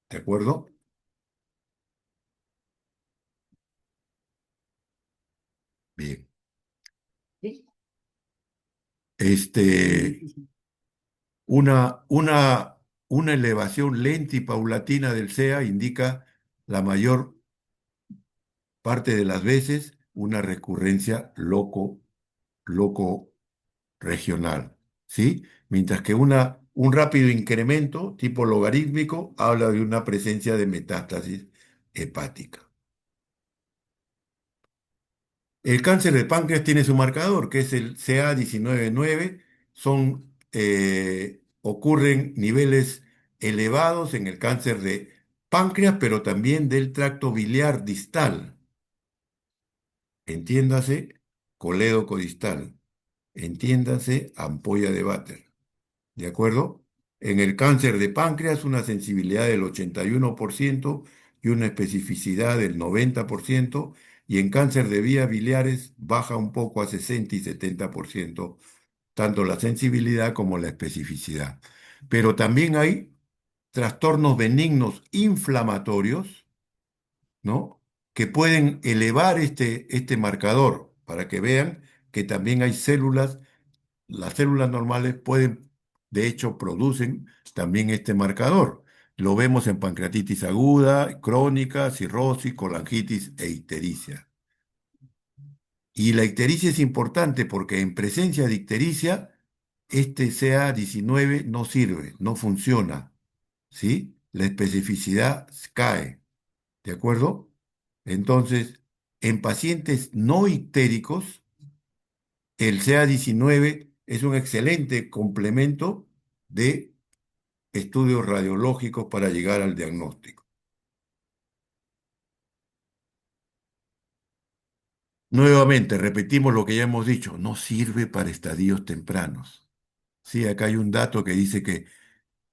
¿De acuerdo? Bien. Este, una, una, una elevación lenta y paulatina del CEA indica la mayor parte de las veces una recurrencia loco regional, ¿sí? Mientras que un rápido incremento tipo logarítmico habla de una presencia de metástasis hepática. El cáncer de páncreas tiene su marcador, que es el CA 19,9. Ocurren niveles elevados en el cáncer de páncreas, pero también del tracto biliar distal. Entiéndase, colédoco distal. Entiéndase, ampolla de Vater. ¿De acuerdo? En el cáncer de páncreas, una sensibilidad del 81% y una especificidad del 90%, y en cáncer de vías biliares baja un poco a 60 y 70%, tanto la sensibilidad como la especificidad. Pero también hay trastornos benignos inflamatorios, ¿no? Que pueden elevar este marcador para que vean que también hay células. Las células normales pueden, de hecho, producen también este marcador. Lo vemos en pancreatitis aguda, crónica, cirrosis, colangitis e ictericia. Y la ictericia es importante porque en presencia de ictericia, este CA 19 no sirve, no funciona, ¿sí? La especificidad cae, ¿de acuerdo? Entonces, en pacientes no ictéricos, el CA 19 es un excelente complemento de estudios radiológicos para llegar al diagnóstico. Nuevamente, repetimos lo que ya hemos dicho, no sirve para estadios tempranos. Sí, acá hay un dato que dice que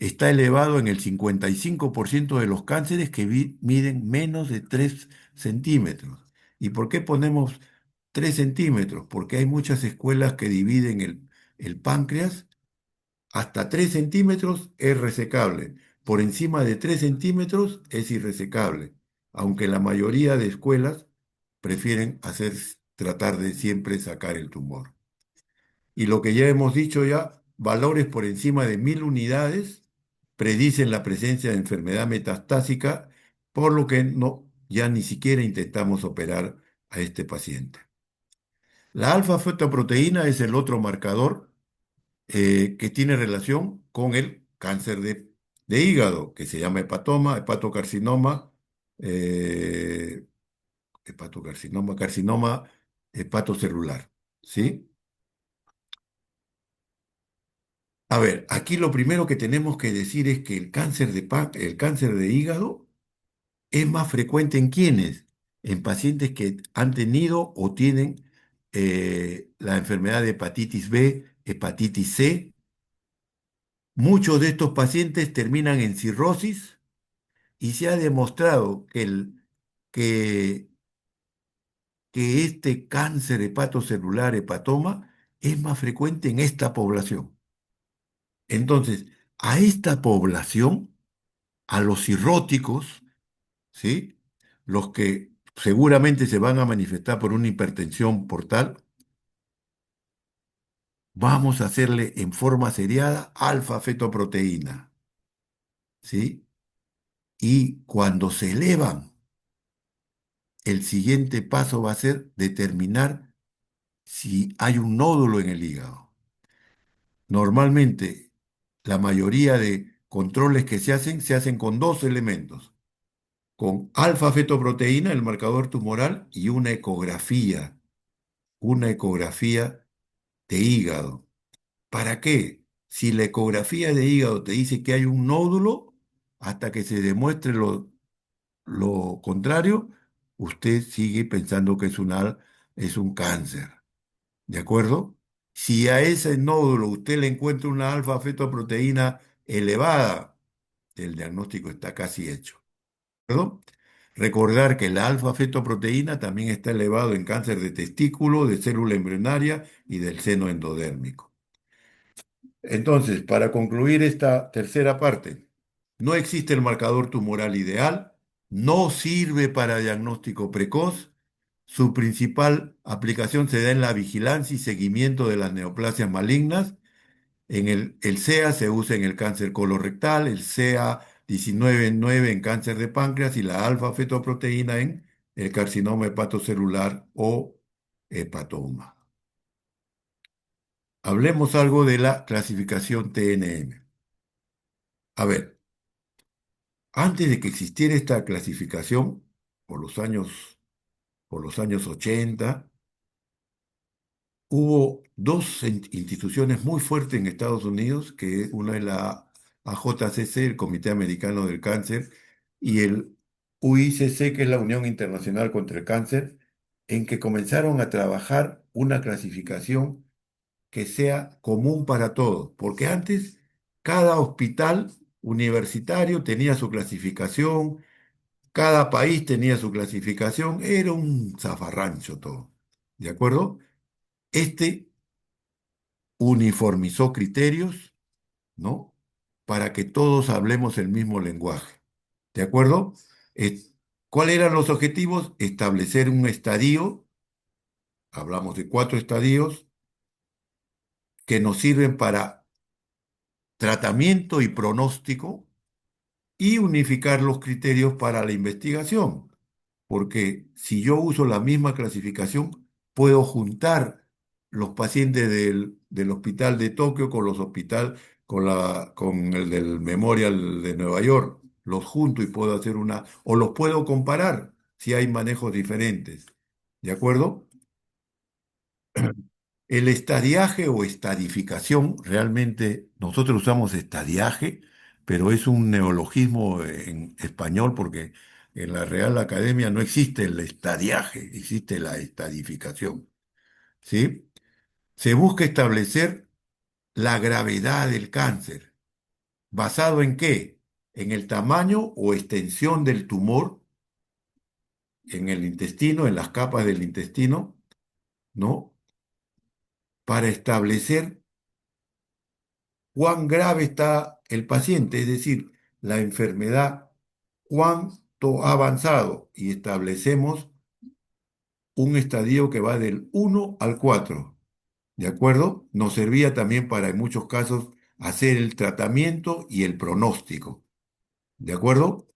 está elevado en el 55% de los cánceres que miden menos de 3 centímetros. ¿Y por qué ponemos 3 centímetros? Porque hay muchas escuelas que dividen el páncreas. Hasta 3 centímetros es resecable. Por encima de 3 centímetros es irresecable, aunque la mayoría de escuelas prefieren tratar de siempre sacar el tumor. Y lo que ya hemos dicho ya, valores por encima de 1000 unidades predicen la presencia de enfermedad metastásica, por lo que no, ya ni siquiera intentamos operar a este paciente. La alfa-fetoproteína es el otro marcador que tiene relación con el cáncer de hígado, que se llama hepatoma, hepatocarcinoma, eh, carcinoma hepatocelular. ¿Sí? A ver, aquí lo primero que tenemos que decir es que el cáncer de hígado es más frecuente en quienes, en pacientes que han tenido o tienen la enfermedad de hepatitis B, hepatitis C. Muchos de estos pacientes terminan en cirrosis y se ha demostrado que, que este cáncer hepatocelular, hepatoma, es más frecuente en esta población. Entonces, a esta población, a los cirróticos, ¿sí? Los que seguramente se van a manifestar por una hipertensión portal, vamos a hacerle en forma seriada alfa-fetoproteína, ¿sí? Y cuando se elevan, el siguiente paso va a ser determinar si hay un nódulo en el hígado. Normalmente, la mayoría de controles que se hacen con dos elementos, con alfa-fetoproteína, el marcador tumoral, y una ecografía de hígado. ¿Para qué? Si la ecografía de hígado te dice que hay un nódulo, hasta que se demuestre lo contrario, usted sigue pensando que es un cáncer. ¿De acuerdo? Si a ese nódulo usted le encuentra una alfa-fetoproteína elevada, el diagnóstico está casi hecho. ¿De acuerdo? Recordar que la alfa-fetoproteína también está elevado en cáncer de testículo, de célula embrionaria y del seno endodérmico. Entonces, para concluir esta tercera parte, no existe el marcador tumoral ideal, no sirve para diagnóstico precoz, su principal aplicación se da en la vigilancia y seguimiento de las neoplasias malignas. El CEA se usa en el cáncer colorectal, el CA 19-9 en cáncer de páncreas y la alfa-fetoproteína en el carcinoma hepatocelular o hepatoma. Hablemos algo de la clasificación TNM. A ver, antes de que existiera esta clasificación, por los años, por los años 80, hubo dos instituciones muy fuertes en Estados Unidos, que una es la AJCC, el Comité Americano del Cáncer, y el UICC, que es la Unión Internacional contra el Cáncer, en que comenzaron a trabajar una clasificación que sea común para todos, porque antes cada hospital universitario tenía su clasificación, cada país tenía su clasificación, era un zafarrancho todo, ¿de acuerdo? Este uniformizó criterios, ¿no? Para que todos hablemos el mismo lenguaje, ¿de acuerdo? Eh, ¿Cuáles eran los objetivos? Establecer un estadio, hablamos de 4 estadios, que nos sirven para tratamiento y pronóstico y unificar los criterios para la investigación. Porque si yo uso la misma clasificación, puedo juntar los pacientes del hospital de Tokio con los hospitales, con el del Memorial de Nueva York. Los junto y puedo hacer o los puedo comparar si hay manejos diferentes. ¿De acuerdo? El estadiaje o estadificación, realmente nosotros usamos estadiaje, pero es un neologismo en español porque en la Real Academia no existe el estadiaje, existe la estadificación, ¿sí? Se busca establecer la gravedad del cáncer. ¿Basado en qué? En el tamaño o extensión del tumor en el intestino, en las capas del intestino, ¿no? Para establecer cuán grave está el paciente, es decir, la enfermedad, cuánto ha avanzado, y establecemos un estadio que va del 1 al 4, ¿de acuerdo? Nos servía también para, en muchos casos, hacer el tratamiento y el pronóstico, ¿de acuerdo?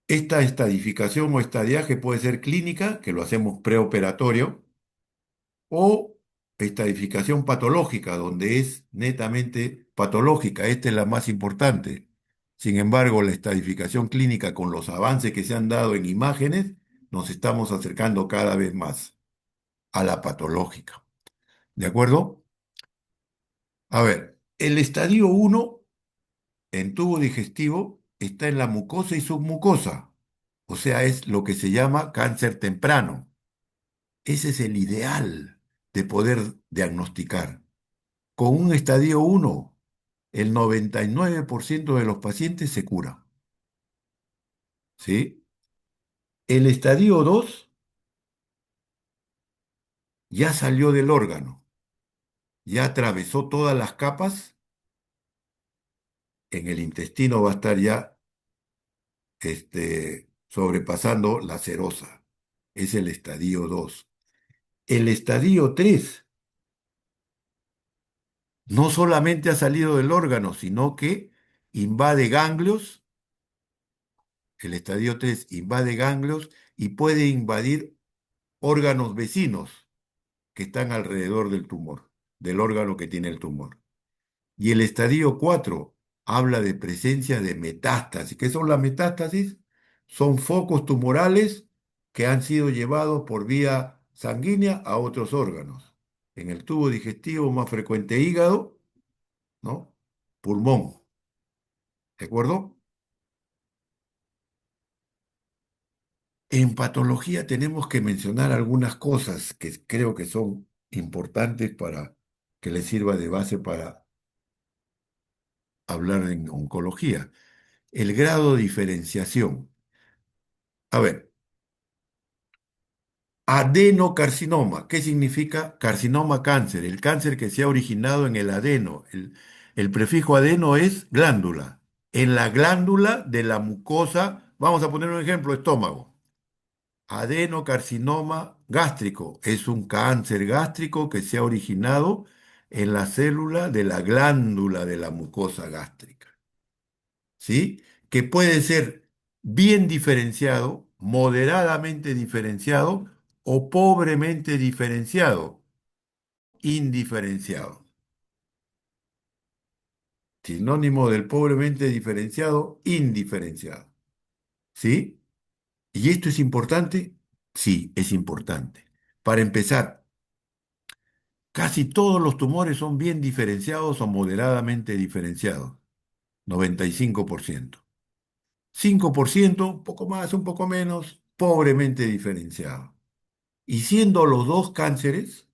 Esta estadificación o estadiaje puede ser clínica, que lo hacemos preoperatorio, o estadificación patológica, donde es netamente patológica. Esta es la más importante. Sin embargo, la estadificación clínica, con los avances que se han dado en imágenes, nos estamos acercando cada vez más a la patológica. ¿De acuerdo? A ver, el estadio uno en tubo digestivo está en la mucosa y submucosa, o sea, es lo que se llama cáncer temprano. Ese es el ideal de poder diagnosticar. Con un estadio uno, el 99% de los pacientes se cura. ¿Sí? El estadio 2 ya salió del órgano, ya atravesó todas las capas, en el intestino va a estar ya sobrepasando la serosa. Es el estadio 2. El estadio 3 no solamente ha salido del órgano, sino que invade ganglios. El estadio 3 invade ganglios y puede invadir órganos vecinos que están alrededor del tumor, del órgano que tiene el tumor. Y el estadio 4 habla de presencia de metástasis. ¿Qué son las metástasis? Son focos tumorales que han sido llevados por vía sanguínea a otros órganos. En el tubo digestivo más frecuente hígado, ¿no? Pulmón, ¿de acuerdo? En patología tenemos que mencionar algunas cosas que creo que son importantes para que les sirva de base para hablar en oncología. El grado de diferenciación. A ver, adenocarcinoma. ¿Qué significa carcinoma cáncer? El cáncer que se ha originado en el adeno. El prefijo adeno es glándula. En la glándula de la mucosa, vamos a poner un ejemplo, estómago. Adenocarcinoma gástrico es un cáncer gástrico que se ha originado en la célula de la glándula de la mucosa gástrica. ¿Sí? Que puede ser bien diferenciado, moderadamente diferenciado o pobremente diferenciado, indiferenciado. Sinónimo del pobremente diferenciado, indiferenciado. ¿Sí? ¿Y esto es importante? Sí, es importante. Para empezar, casi todos los tumores son bien diferenciados o moderadamente diferenciados, 95%. 5%, un poco más, un poco menos, pobremente diferenciado. Y siendo los dos cánceres,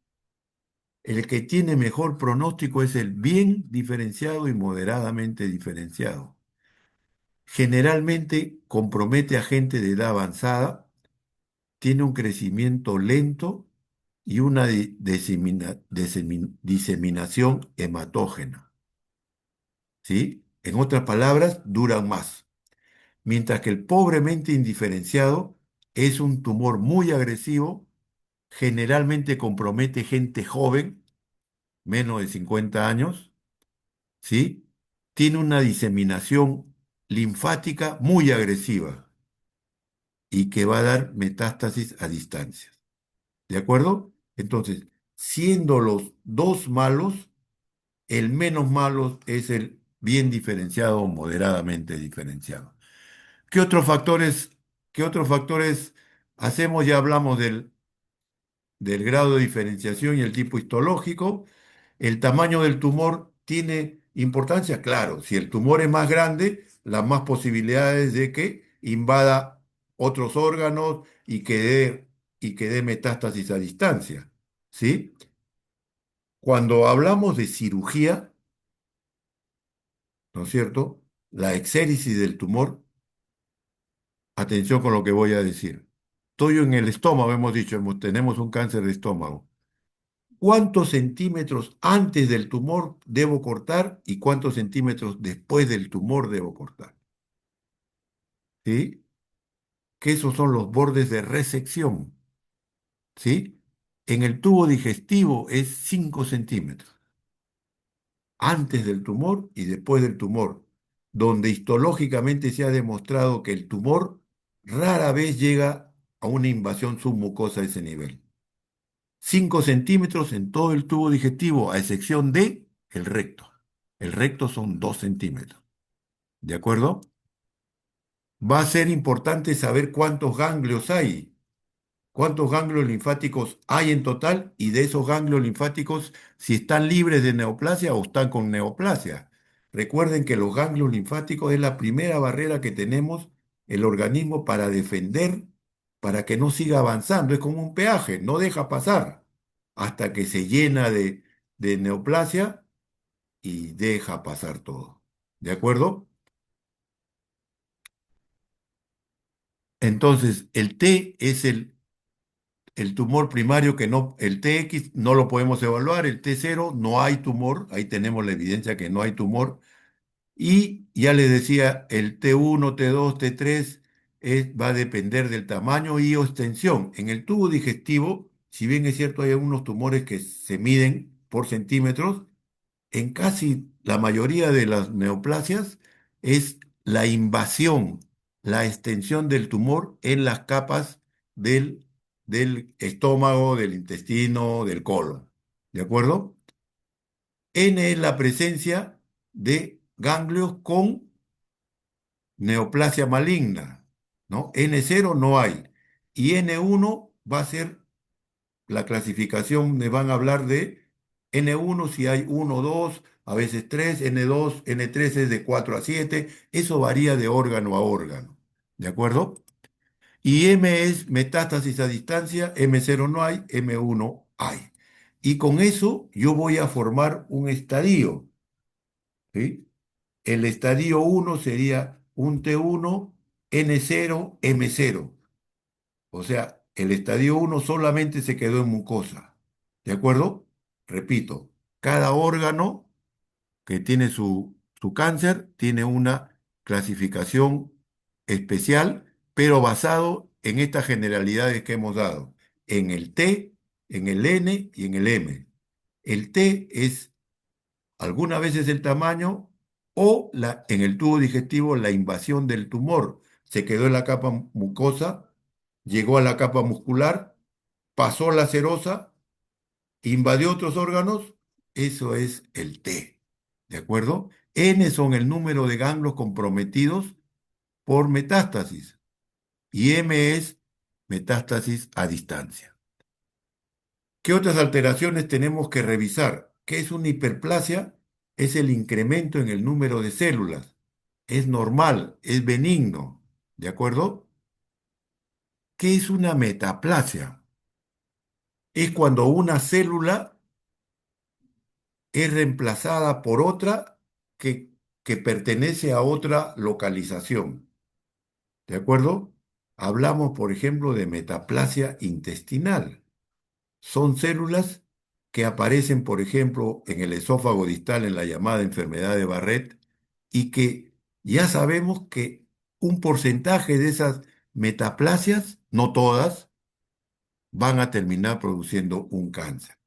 el que tiene mejor pronóstico es el bien diferenciado y moderadamente diferenciado. Generalmente compromete a gente de edad avanzada, tiene un crecimiento lento y una diseminación hematógena. ¿Sí? En otras palabras, duran más. Mientras que el pobremente indiferenciado es un tumor muy agresivo, generalmente compromete gente joven, menos de 50 años, ¿sí? Tiene una diseminación linfática muy agresiva y que va a dar metástasis a distancia. ¿De acuerdo? Entonces, siendo los dos malos, el menos malo es el bien diferenciado o moderadamente diferenciado. ¿Qué otros factores, qué otros factores hacemos? Ya hablamos del grado de diferenciación y el tipo histológico. ¿El tamaño del tumor tiene importancia? Claro, si el tumor es más grande, las más posibilidades de que invada otros órganos y que dé metástasis a distancia. ¿Sí? Cuando hablamos de cirugía, ¿no es cierto? La exéresis del tumor, atención con lo que voy a decir. Estoy en el estómago, hemos dicho, tenemos un cáncer de estómago. ¿Cuántos centímetros antes del tumor debo cortar y cuántos centímetros después del tumor debo cortar? ¿Sí? Que esos son los bordes de resección. ¿Sí? En el tubo digestivo es 5 centímetros, antes del tumor y después del tumor, donde histológicamente se ha demostrado que el tumor rara vez llega a una invasión submucosa a ese nivel. 5 centímetros en todo el tubo digestivo, a excepción de el recto. El recto son 2 centímetros. ¿De acuerdo? Va a ser importante saber cuántos ganglios hay, cuántos ganglios linfáticos hay en total y de esos ganglios linfáticos si están libres de neoplasia o están con neoplasia. Recuerden que los ganglios linfáticos es la primera barrera que tenemos el organismo para defender, para que no siga avanzando. Es como un peaje, no deja pasar hasta que se llena de neoplasia y deja pasar todo. ¿De acuerdo? Entonces, el T es el tumor primario que no, el TX no lo podemos evaluar, el T0 no hay tumor, ahí tenemos la evidencia que no hay tumor. Y ya les decía, el T1, T2, T3 va a depender del tamaño y o extensión. En el tubo digestivo, si bien es cierto, hay algunos tumores que se miden por centímetros, en casi la mayoría de las neoplasias es la invasión, la extensión del tumor en las capas del estómago, del intestino, del colon. ¿De acuerdo? N es la presencia de ganglios con neoplasia maligna, ¿no? N0 no hay. Y N1 va a ser la clasificación, me van a hablar de N1 si hay uno, 2, a veces 3, N2, N3 es de 4 a 7, eso varía de órgano a órgano, ¿de acuerdo? Y M es metástasis a distancia, M0 no hay, M1 hay. Y con eso yo voy a formar un estadio, ¿sí? El estadio 1 sería un T1, N0, M0. O sea, el estadio 1 solamente se quedó en mucosa. ¿De acuerdo? Repito, cada órgano que tiene su cáncer tiene una clasificación especial, pero basado en estas generalidades que hemos dado, en el T, en el N y en el M. El T es algunas veces el tamaño o en el tubo digestivo la invasión del tumor. Se quedó en la capa mucosa, llegó a la capa muscular, pasó la serosa, invadió otros órganos, eso es el T. ¿De acuerdo? N son el número de ganglios comprometidos por metástasis y M es metástasis a distancia. ¿Qué otras alteraciones tenemos que revisar? ¿Qué es una hiperplasia? Es el incremento en el número de células. Es normal, es benigno. ¿De acuerdo? ¿Qué es una metaplasia? Es cuando una célula es reemplazada por otra que, que pertenece a otra localización. ¿De acuerdo? Hablamos, por ejemplo, de metaplasia intestinal. Son células que aparecen, por ejemplo, en el esófago distal en la llamada enfermedad de Barrett y que ya sabemos que un porcentaje de esas metaplasias, no todas, van a terminar produciendo un cáncer.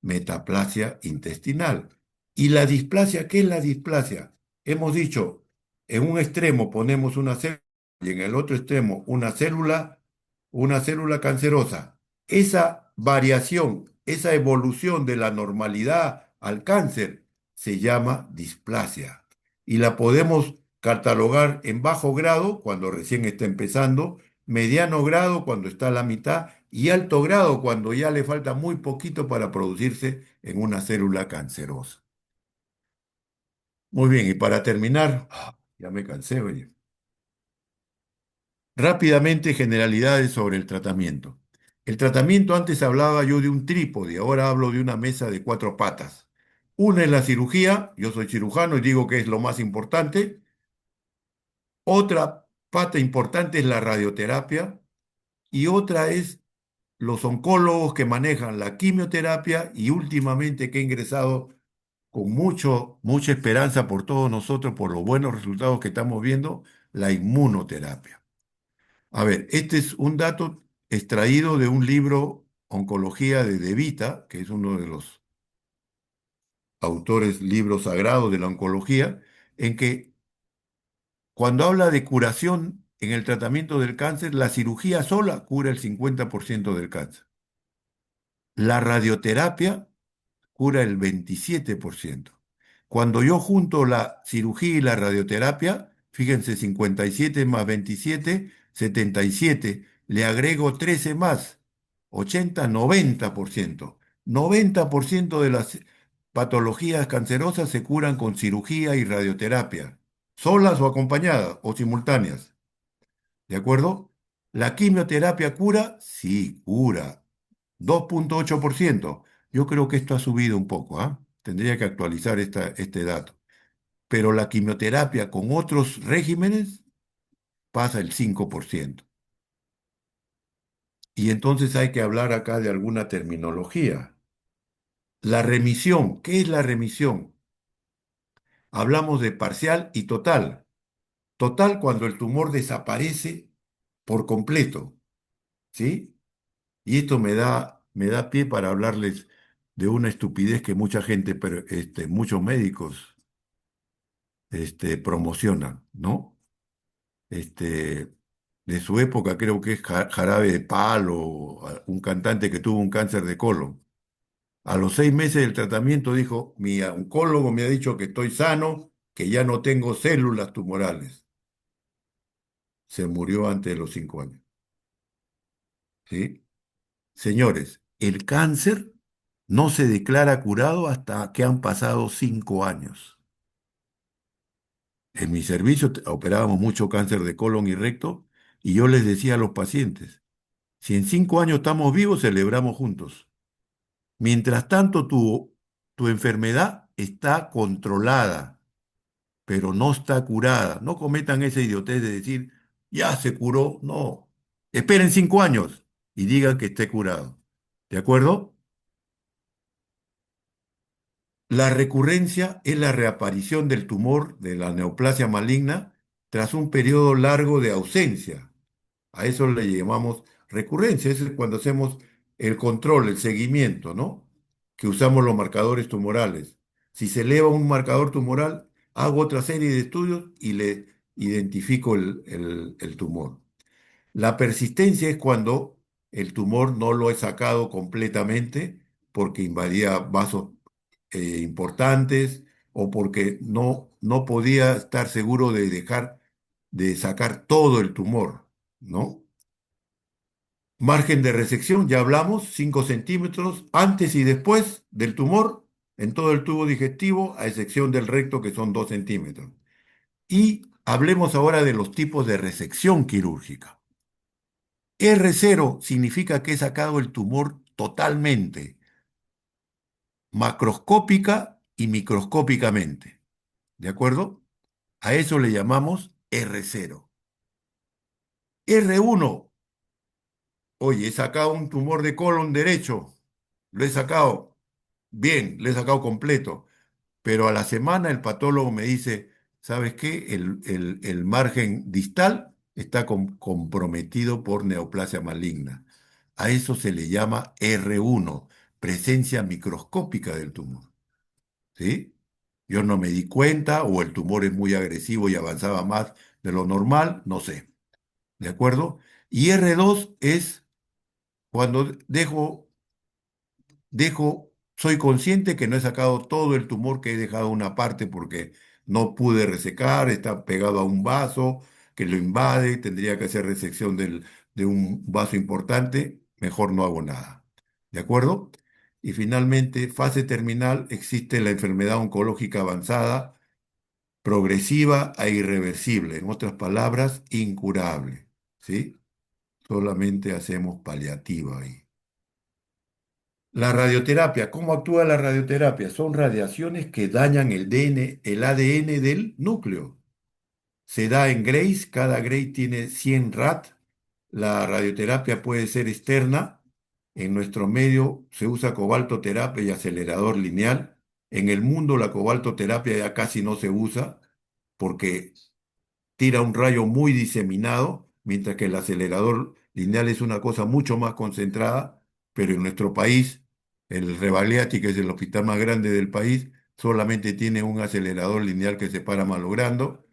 Metaplasia intestinal. ¿Y la displasia? ¿Qué es la displasia? Hemos dicho, en un extremo ponemos una célula y en el otro extremo una célula cancerosa. Esa variación, esa evolución de la normalidad al cáncer se llama displasia y la podemos catalogar en bajo grado cuando recién está empezando, mediano grado cuando está a la mitad y alto grado cuando ya le falta muy poquito para producirse en una célula cancerosa. Muy bien, y para terminar, ya me cansé, oye. Rápidamente, generalidades sobre el tratamiento. El tratamiento antes hablaba yo de un trípode, ahora hablo de una mesa de 4 patas. Una es la cirugía, yo soy cirujano y digo que es lo más importante. Otra pata importante es la radioterapia y otra es los oncólogos que manejan la quimioterapia y últimamente que he ingresado con mucha esperanza por todos nosotros, por los buenos resultados que estamos viendo, la inmunoterapia. A ver, este es un dato extraído de un libro, Oncología de De Vita, que es uno de los autores libros sagrados de la oncología, en que cuando habla de curación en el tratamiento del cáncer, la cirugía sola cura el 50% del cáncer. La radioterapia cura el 27%. Cuando yo junto la cirugía y la radioterapia, fíjense, 57 más 27, 77, le agrego 13 más, 80, 90%. 90% de las patologías cancerosas se curan con cirugía y radioterapia, solas o acompañadas o simultáneas. ¿De acuerdo? ¿La quimioterapia cura? Sí, cura. 2,8%. Yo creo que esto ha subido un poco, ¿ah? Tendría que actualizar este dato. Pero la quimioterapia con otros regímenes pasa el 5%. Y entonces hay que hablar acá de alguna terminología. La remisión, ¿qué es la remisión? Hablamos de parcial y total. Total cuando el tumor desaparece por completo, ¿sí? Y esto me da pie para hablarles de una estupidez que mucha gente, pero, muchos médicos promocionan, ¿no? Este, de su época creo que es Jarabe de Palo, un cantante que tuvo un cáncer de colon. A los 6 meses del tratamiento dijo, mi oncólogo me ha dicho que estoy sano, que ya no tengo células tumorales. Se murió antes de los 5 años, ¿sí? Señores, el cáncer no se declara curado hasta que han pasado 5 años. En mi servicio operábamos mucho cáncer de colon y recto y yo les decía a los pacientes, si en 5 años estamos vivos, celebramos juntos. Mientras tanto, tu enfermedad está controlada, pero no está curada. No cometan esa idiotez de decir, ya se curó. No, esperen 5 años y digan que esté curado. ¿De acuerdo? La recurrencia es la reaparición del tumor de la neoplasia maligna tras un periodo largo de ausencia. A eso le llamamos recurrencia. Eso es cuando hacemos el control, el seguimiento, ¿no? Que usamos los marcadores tumorales. Si se eleva un marcador tumoral, hago otra serie de estudios y le identifico el tumor. La persistencia es cuando el tumor no lo he sacado completamente porque invadía vasos importantes o porque no podía estar seguro de dejar de sacar todo el tumor, ¿no? Margen de resección, ya hablamos, 5 centímetros antes y después del tumor en todo el tubo digestivo, a excepción del recto que son 2 centímetros. Y hablemos ahora de los tipos de resección quirúrgica. R0 significa que he sacado el tumor totalmente, macroscópica y microscópicamente. ¿De acuerdo? A eso le llamamos R0. R1, oye, he sacado un tumor de colon derecho, lo he sacado bien, lo he sacado completo, pero a la semana el patólogo me dice, ¿sabes qué? El margen distal está comprometido por neoplasia maligna. A eso se le llama R1, presencia microscópica del tumor. ¿Sí? Yo no me di cuenta o el tumor es muy agresivo y avanzaba más de lo normal, no sé. ¿De acuerdo? Y R2 es cuando soy consciente que no he sacado todo el tumor, que he dejado una parte porque no pude resecar, está pegado a un vaso que lo invade, tendría que hacer resección de un vaso importante, mejor no hago nada. ¿De acuerdo? Y finalmente, fase terminal, existe la enfermedad oncológica avanzada, progresiva e irreversible, en otras palabras, incurable. ¿Sí? Solamente hacemos paliativa ahí. La radioterapia, ¿cómo actúa la radioterapia? Son radiaciones que dañan el ADN del núcleo. Se da en grays, cada gray tiene 100 rad. La radioterapia puede ser externa. En nuestro medio se usa cobaltoterapia y acelerador lineal. En el mundo la cobaltoterapia ya casi no se usa porque tira un rayo muy diseminado, mientras que el acelerador lineal es una cosa mucho más concentrada, pero en nuestro país, el Rebagliati, que es el hospital más grande del país, solamente tiene un acelerador lineal que se para malogrando,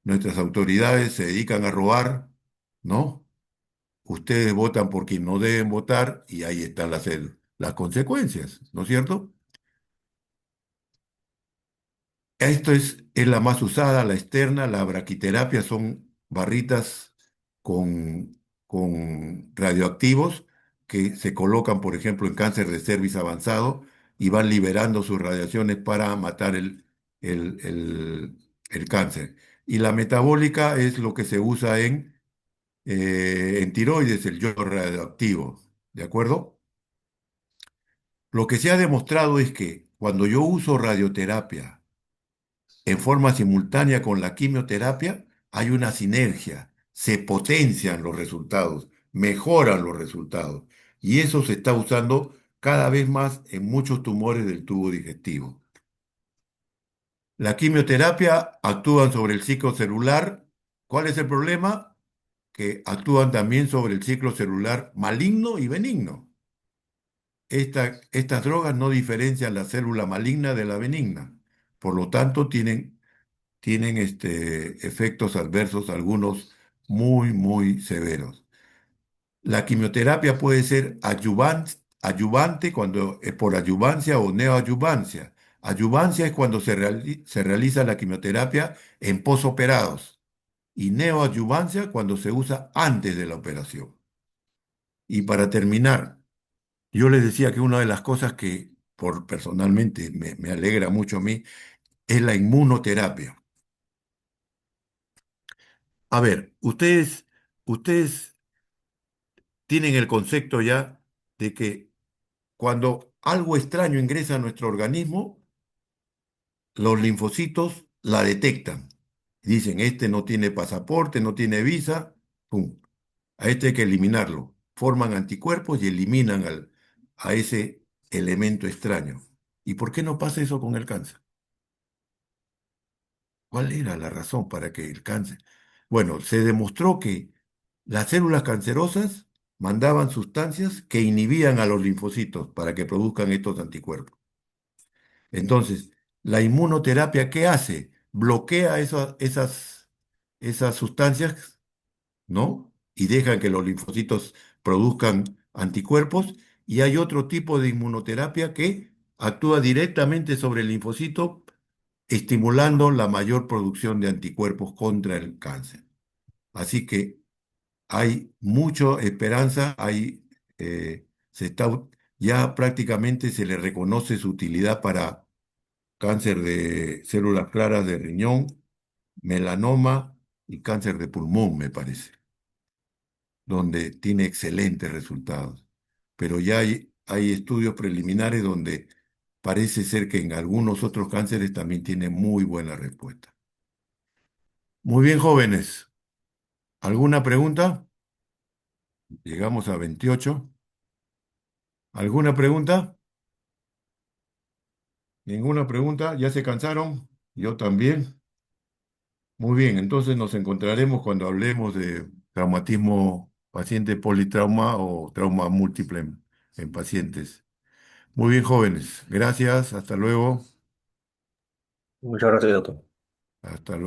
nuestras autoridades se dedican a robar, ¿no? Ustedes votan por quien no deben votar y ahí están las consecuencias, ¿no es cierto? Esto es la más usada, la externa, la braquiterapia son barritas con radioactivos que se colocan, por ejemplo, en cáncer de cervix avanzado y van liberando sus radiaciones para matar el, el- el cáncer. Y la metabólica es lo que se usa en tiroides, el yodo radioactivo, ¿de acuerdo? Lo que se ha demostrado es que cuando yo uso radioterapia, en forma simultánea con la quimioterapia, hay una sinergia, se potencian los resultados, mejoran los resultados. Y eso se está usando cada vez más en muchos tumores del tubo digestivo. La quimioterapia actúan sobre el ciclo celular. ¿Cuál es el problema? Que actúan también sobre el ciclo celular maligno y benigno. Estas drogas no diferencian la célula maligna de la benigna. Por lo tanto, tienen efectos adversos, algunos muy, muy severos. La quimioterapia puede ser adyuvante cuando es por adyuvancia o neoadyuvancia. Adyuvancia es cuando se realiza la quimioterapia en posoperados y neoadyuvancia cuando se usa antes de la operación. Y para terminar, yo les decía que una de las cosas que personalmente me alegra mucho a mí es la inmunoterapia. A ver, ustedes tienen el concepto ya de que cuando algo extraño ingresa a nuestro organismo, los linfocitos la detectan. Dicen, este no tiene pasaporte, no tiene visa, pum, a este hay que eliminarlo. Forman anticuerpos y eliminan a ese elemento extraño. ¿Y por qué no pasa eso con el cáncer? ¿Cuál era la razón para que el cáncer? Bueno, se demostró que las células cancerosas mandaban sustancias que inhibían a los linfocitos para que produzcan estos anticuerpos. Entonces, la inmunoterapia, ¿qué hace? Bloquea esas sustancias, ¿no? Y deja que los linfocitos produzcan anticuerpos. Y hay otro tipo de inmunoterapia que actúa directamente sobre el linfocito, estimulando la mayor producción de anticuerpos contra el cáncer. Así que hay mucha esperanza, se está, ya prácticamente se le reconoce su utilidad para cáncer de células claras de riñón, melanoma y cáncer de pulmón, me parece, donde tiene excelentes resultados. Pero ya hay estudios preliminares donde parece ser que en algunos otros cánceres también tiene muy buena respuesta. Muy bien, jóvenes. ¿Alguna pregunta? Llegamos a 28. ¿Alguna pregunta? ¿Ninguna pregunta? ¿Ya se cansaron? Yo también. Muy bien, entonces nos encontraremos cuando hablemos de traumatismo paciente politrauma o trauma múltiple en pacientes. Muy bien, jóvenes. Gracias. Hasta luego. Muchas gracias, doctor. Hasta luego.